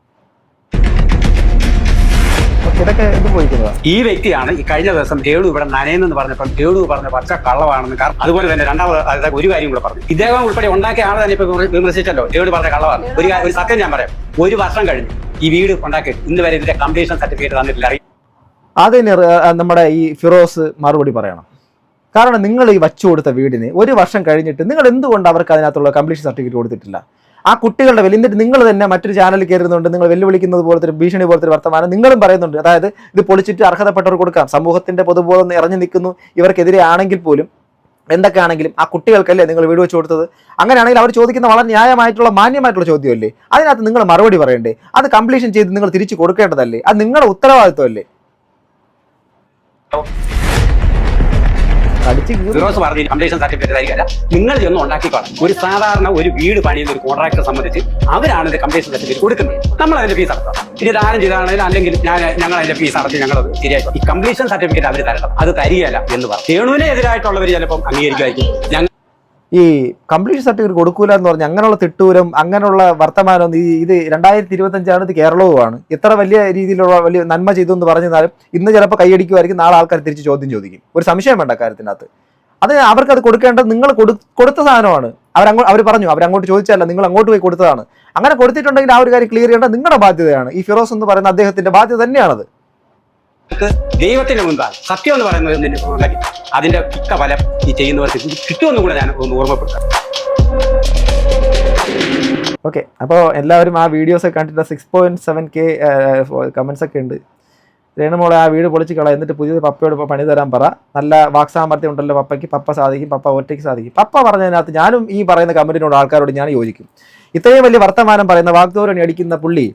ഇതൊക്കെ ഇത് പോയിക്കുന്നതാണ്. ഈ വ്യക്തിയാണ് ഈ കഴിഞ്ഞ ദിവസം രേണു ഇവിടെ നനയെന്ന് പറഞ്ഞപ്പോൾ രേണു പറഞ്ഞ പച്ച കള്ളമാണെന്ന്. കാരണം അതുപോലെ തന്നെ രണ്ടാമത് ഒരു കാര്യം കൂടെ പറഞ്ഞു. ഇദ്ദേഹം ഉൾപ്പെടെ ഉണ്ടാക്കിയ ആൾ തന്നെ ഇപ്പൊ വിമർശിച്ചല്ലോ രേണു പറഞ്ഞ കള്ളമാണ്. ഒരു സത്യം ഞാൻ പറയാം, 1 വർഷം കഴിഞ്ഞു ഈ വീട് ഉണ്ടാക്കിയിട്ട് ഇന്ന് വരെ ഇതിന്റെ കംപ്ലീഷൻ സർട്ടിഫിക്കറ്റ് തന്നിട്ടില്ല. അതിന് നമ്മുടെ ഈ ഫിറോസ് മറുപടി പറയണം. കാരണം നിങ്ങൾ ഈ വച്ചു കൊടുത്ത വീടിന് 1 വർഷം കഴിഞ്ഞിട്ട് നിങ്ങൾ എന്തുകൊണ്ട് അവർക്ക് അതിനകത്തുള്ള കംപ്ലീഷൻ സർട്ടിഫിക്കറ്റ് കൊടുത്തിട്ടില്ല? ആ കുട്ടികളുടെ എന്നിട്ട് നിങ്ങൾ തന്നെ മറ്റൊരു ചാനലിൽ കയറുന്നുണ്ട്, നിങ്ങൾ വെല്ലുവിളിക്കുന്നത് പോലത്തെ ഒരു ഭീഷണി പോലത്തെ ഒരു വർത്തമാനം നിങ്ങളും പറയുന്നുണ്ട്. അതായത് ഇത് പൊളിച്ചിട്ട് അർഹതപ്പെട്ടവർ കൊടുക്കാം, സമൂഹത്തിന്റെ പൊതുബോധം ഇറങ്ങി നിൽക്കുന്നു ഇവർക്കെതിരെ ആണെങ്കിൽ പോലും എന്തൊക്കെയാണെങ്കിലും ആ കുട്ടികൾക്കല്ലേ നിങ്ങൾ വീട് വെച്ച് കൊടുത്തത്? അങ്ങനെയാണെങ്കിൽ അവർ ചോദിക്കുന്ന വളരെ ന്യായമായിട്ടുള്ള മാന്യമായിട്ടുള്ള ചോദ്യമല്ലേ? അതിനകത്ത് നിങ്ങൾ മറുപടി പറയണ്ടേ? അത് കംപ്ലീഷൻ ചെയ്ത് നിങ്ങൾ തിരിച്ചു കൊടുക്കേണ്ടതല്ലേ? അത് നിങ്ങളുടെ ഉത്തരവാദിത്വമല്ലേ? ഫിറോസ് പറഞ്ഞ കംപ്ലീഷൻ സർട്ടിഫിക്കറ്റ് ആയിരിക്കില്ല, നിങ്ങൾ ചെന്ന് ഉണ്ടാക്കിക്കോളാം. ഒരു സാധാരണ ഒരു വീട് പണിയുന്ന ഒരു കോൺട്രാക്ടറെ സംബന്ധിച്ച് അവരാണ് ഇത് കംപ്ലീഷൻ സർട്ടിഫിക്കറ്റ് കൊടുക്കുന്നത്. നമ്മൾ അതിന്റെ ഫീസ് അടക്കാം. ഇനി ദാനം ചെയ്താണെങ്കിലും അല്ലെങ്കിൽ ഞങ്ങൾ അതിന്റെ ഫീസ് അടച്ച് ഞങ്ങളത് ശരിയായി. ഈ കംപ്ലീഷൻ സർട്ടിഫിക്കറ്റ് അവർ തരണം, അത് തരികയല്ല എന്ന് പറഞ്ഞു. രേണുവിനെ എതിരായിട്ടുള്ളവർ ചിലപ്പം അംഗീകരിക്കുമായിരിക്കും. ഈ കംപ്ലീഷൻ സർട്ടിഫിക്കറ്റ് കൊടുക്കൂല എന്ന് പറഞ്ഞാൽ അങ്ങനെയുള്ള തിട്ടൂരം അങ്ങനെയുള്ള വർത്തമാനം ഇത് 2025 ഇത് കേരളവുമാണ്. എത്ര വലിയ രീതിയിലുള്ള വലിയ നന്മ ചെയ്തു എന്ന് പറഞ്ഞാലും ഇന്ന് ചിലപ്പോൾ കൈയടിക്കുമായിരിക്കും, നാളെ ആൾക്കാർ തിരിച്ച് ചോദ്യം ചോദിക്കും. ഒരു സംശയം വേണ്ട കാര്യത്തിനകത്ത്. അത് അവർക്കത് കൊടുക്കേണ്ടത് നിങ്ങൾ കൊടുത്ത സാധനമാണ്. അവർ പറഞ്ഞു അവരങ്ങോട്ട് ചോദിച്ചല്ല, നിങ്ങൾ അങ്ങോട്ട് പോയി കൊടുത്തതാണ്. അങ്ങനെ കൊടുത്തിട്ടുണ്ടെങ്കിൽ ആ ഒരു കാര്യം ക്ലിയർ ചെയ്യേണ്ടത് നിങ്ങളുടെ ബാധ്യതയാണ്. ഈ ഫിറോസ് എന്ന് പറയുന്ന അദ്ദേഹത്തിന്റെ ബാധ്യത തന്നെയാണത്. ദൈവത്തിന്റെ മുൻപാണ് സത്യം എന്ന് പറയുന്നത്. അതിന്റെ മിക്ക ഫലം ഈ ചെയ്യുന്നവർക്ക് കിട്ടുമെന്നും കൂടെ ഞാൻ ഒന്ന് ഓർമ്മപ്പെടുത്താം. ഓക്കെ, അപ്പോൾ എല്ലാവരും ആ വീഡിയോസ് ഒക്കെ കണ്ടിട്ട് 6.7K കമന്റ്സ് ഒക്കെ ഉണ്ട്. രേണുമോളെ ആ വീട് പൊളിച്ച് കളയാം, എന്നിട്ട് പുതിയത് പപ്പയോട് പണി തരാൻ പറ. നല്ല വാക്സാമർത്ഥ്യം ഉണ്ടല്ലോ പപ്പയ്ക്ക്, പപ്പ സാധിക്കും, പപ്പ ഒറ്റയ്ക്ക് സാധിക്കും. പപ്പ പറഞ്ഞതിനകത്ത് ഞാനും ഈ പറയുന്ന കമന്റിനോട് ആൾക്കാരോട് ഞാൻ യോജിക്കും. ഇത്രയും വലിയ വർത്തമാനം പറയുന്ന വാഗ്ദോരണി അടിക്കുന്ന പുള്ളി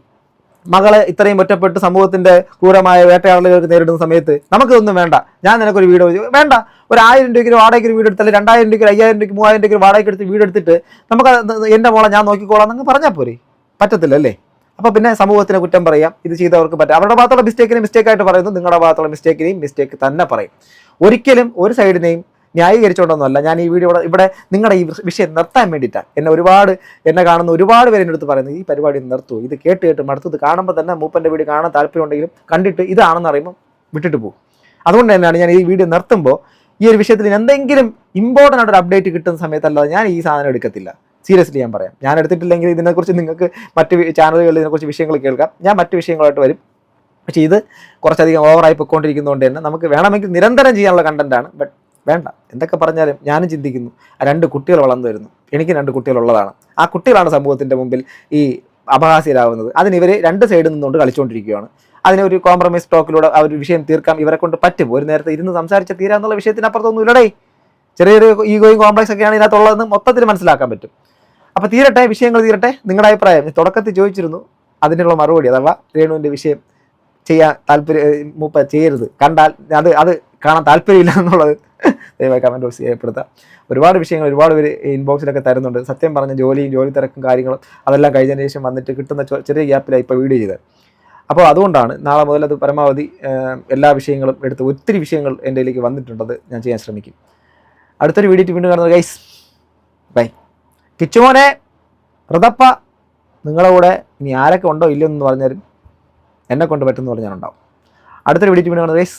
മകളെ ഇത്രയും ഒറ്റപ്പെട്ട് സമൂഹത്തിന്റെ ക്രൂരമായ വേട്ടയാടലുകൾക്ക് നേരിടുന്ന സമയത്ത് നമുക്കിതൊന്നും വേണ്ട, ഞാൻ നിനക്കൊരു വീട് വേണ്ട, ഒരു 1000 രൂപയ്ക്ക് വാടകയ്ക്ക് ഒരു വീട് എടുത്താൽ 2000 രൂപയ്ക്ക് 5000 രൂപയ്ക്ക് 3000 രൂപയ്ക്ക് വാടകയ്ക്ക് എടുത്ത് വീടെടുത്തിട്ട് നമുക്ക് എൻ്റെ മോളെ ഞാൻ നോക്കിക്കോളാം എന്നങ്ങ് പറഞ്ഞാൽ പോരെ? പറ്റത്തില്ലല്ലേ? അപ്പോൾ പിന്നെ സമൂഹത്തിനെ കുറ്റം പറയാം, ഇത് ചെയ്തവർക്ക് പറ്റാം. അവരുടെ ഭാഗത്തുള്ള മിസ്റ്റേക്കിനെ മിസ്റ്റേക്കായിട്ട് പറയുന്നു, നിങ്ങളുടെ ഭാഗത്തുള്ള മിസ്റ്റേക്കിനെയും മിസ്റ്റേക്ക് തന്നെ പറയും. ഒരിക്കലും ഒരു സൈഡിനെയും ന്യായീകരിച്ചുകൊണ്ടൊന്നുമല്ല ഞാൻ ഈ വീഡിയോ ഇവിടെ നിങ്ങളുടെ ഈ വിഷയം നിർത്താൻ വേണ്ടിയിട്ടാണ്. എന്നെ കാണുന്ന ഒരുപാട് പേര് എൻ്റെ അടുത്ത് പറയുന്നത് ഈ പരിപാടി നിർത്തൂ, ഇത് കേട്ട് മടുത്തു. ഇത് കാണുമ്പോൾ തന്നെ മൂപ്പൻ്റെ വീഡിയോ കാണാൻ താല്പര്യം ഉണ്ടെങ്കിലും കണ്ടിട്ട് ഇതാണെന്ന് അറിയുമ്പോൾ വിട്ടിട്ട് പോകും. അതുകൊണ്ട് തന്നെയാണ് ഞാൻ ഈ വീഡിയോ നിർത്തുമ്പോൾ ഈ ഒരു വിഷയത്തിൽ എന്തെങ്കിലും ഇമ്പോർട്ടൻ്റ് ആയിട്ടൊരു അപ്ഡേറ്റ് കിട്ടുന്ന സമയത്തല്ലാതെ ഞാൻ ഈ സാധനം എടുക്കത്തില്ല. സീരിയസ്ലി ഞാൻ പറയാം. ഞാൻ എടുത്തിട്ടില്ലെങ്കിൽ ഇതിനെക്കുറിച്ച് നിങ്ങൾക്ക് മറ്റ് ചാനലുകളിൽ ഇതിനെക്കുറിച്ച് വിഷയങ്ങൾ കേൾക്കാം, ഞാൻ മറ്റ് വിഷയങ്ങളായിട്ട് വരും. പക്ഷേ ഇത് കുറച്ചധികം ഓവറായി പൊയ്ക്കൊണ്ടിരിക്കുന്നതുകൊണ്ട് തന്നെ നമുക്ക് വേണമെങ്കിൽ നിരന്തരം ചെയ്യാനുള്ള കണ്ടന്റാണ്. ബട്ട് വേണ്ട, എന്തൊക്കെ പറഞ്ഞാലും ഞാനും ചിന്തിക്കുന്നു 2 കുട്ടികൾ വളർന്നു വരുന്നു, എനിക്ക് 2 കുട്ടികളുള്ളതാണ്. ആ കുട്ടികളാണ് സമൂഹത്തിൻ്റെ മുമ്പിൽ ഈ അപഹാസ്യരാകുന്നത്. അതിന് ഇവർ 2 സൈഡിൽ നിന്നുകൊണ്ട് കളിച്ചുകൊണ്ടിരിക്കുകയാണ്. അതിനൊരു കോംപ്രമൈസ് ടോക്കിലൂടെ ആ ഒരു വിഷയം തീർക്കാം ഇവരെ കൊണ്ട് പറ്റും. ഒരു നേരത്തെ ഇരുന്ന് സംസാരിച്ച തീരാന്നുള്ള വിഷയത്തിനപ്പുറത്തൊന്നും ഇല്ലടേ. ചെറിയൊരു ഈഗോയും കോംപ്ലക്സ് ഒക്കെയാണ് ഇതിനകത്തുള്ളതെന്ന് മൊത്തത്തിൽ മനസ്സിലാക്കാൻ പറ്റും. അപ്പോൾ തീരട്ടെ, വിഷയങ്ങൾ തീരട്ടെ. നിങ്ങളുടെ അഭിപ്രായം തുടക്കത്തിൽ ചോദിച്ചിരുന്നു, അതിനുള്ള മറുപടി അഥവാ രേണുവിൻ്റെ വിഷയം ചെയ്യാൻ മൂപ്പ ചെയ്യരുത്, കണ്ടാൽ അത് കാണാൻ താല്പര്യമില്ല എന്നുള്ളത് ദയവായി കമൻറ്റ് ബോക്സ് ചെയ്യപ്പെടുത്താം. ഒരുപാട് വിഷയങ്ങൾ ഒരുപാട് പേര് ഇൻബോക്സിലൊക്കെ തരുന്നുണ്ട്. സത്യം പറഞ്ഞ ജോലി തിരക്കും കാര്യങ്ങളും അതെല്ലാം കഴിഞ്ഞതിന് ശേഷം വന്നിട്ട് കിട്ടുന്ന ചെറിയ ഗ്യാപ്പിലാണ് ഇപ്പോൾ വീഡിയോ ചെയ്തത്. അപ്പോൾ അതുകൊണ്ടാണ് നാളെ മുതൽ അത് പരമാവധി എല്ലാ വിഷയങ്ങളും എടുത്ത് ഒത്തിരി വിഷയങ്ങൾ എൻ്റെ ഇതിലേക്ക് വന്നിട്ടുണ്ടത് ഞാൻ ചെയ്യാൻ ശ്രമിക്കും. അടുത്തൊരു വീഡിയോ വീണ്ടും കാണുന്നത് ഗൈസ്, ബൈ. കിച്ചുമോനെ പ്രതപ്പ നിങ്ങളുടെ കൂടെ ഇനി ആരൊക്കെ ഉണ്ടോ ഇല്ലയോ എന്ന് പറഞ്ഞാലും എന്നെ കൊണ്ട് പറ്റുമെന്ന് പറഞ്ഞാലുണ്ടാവും. അടുത്തൊരു വീഡിയോ വീണ്ടും കാണുന്നത് ഗൈസ്.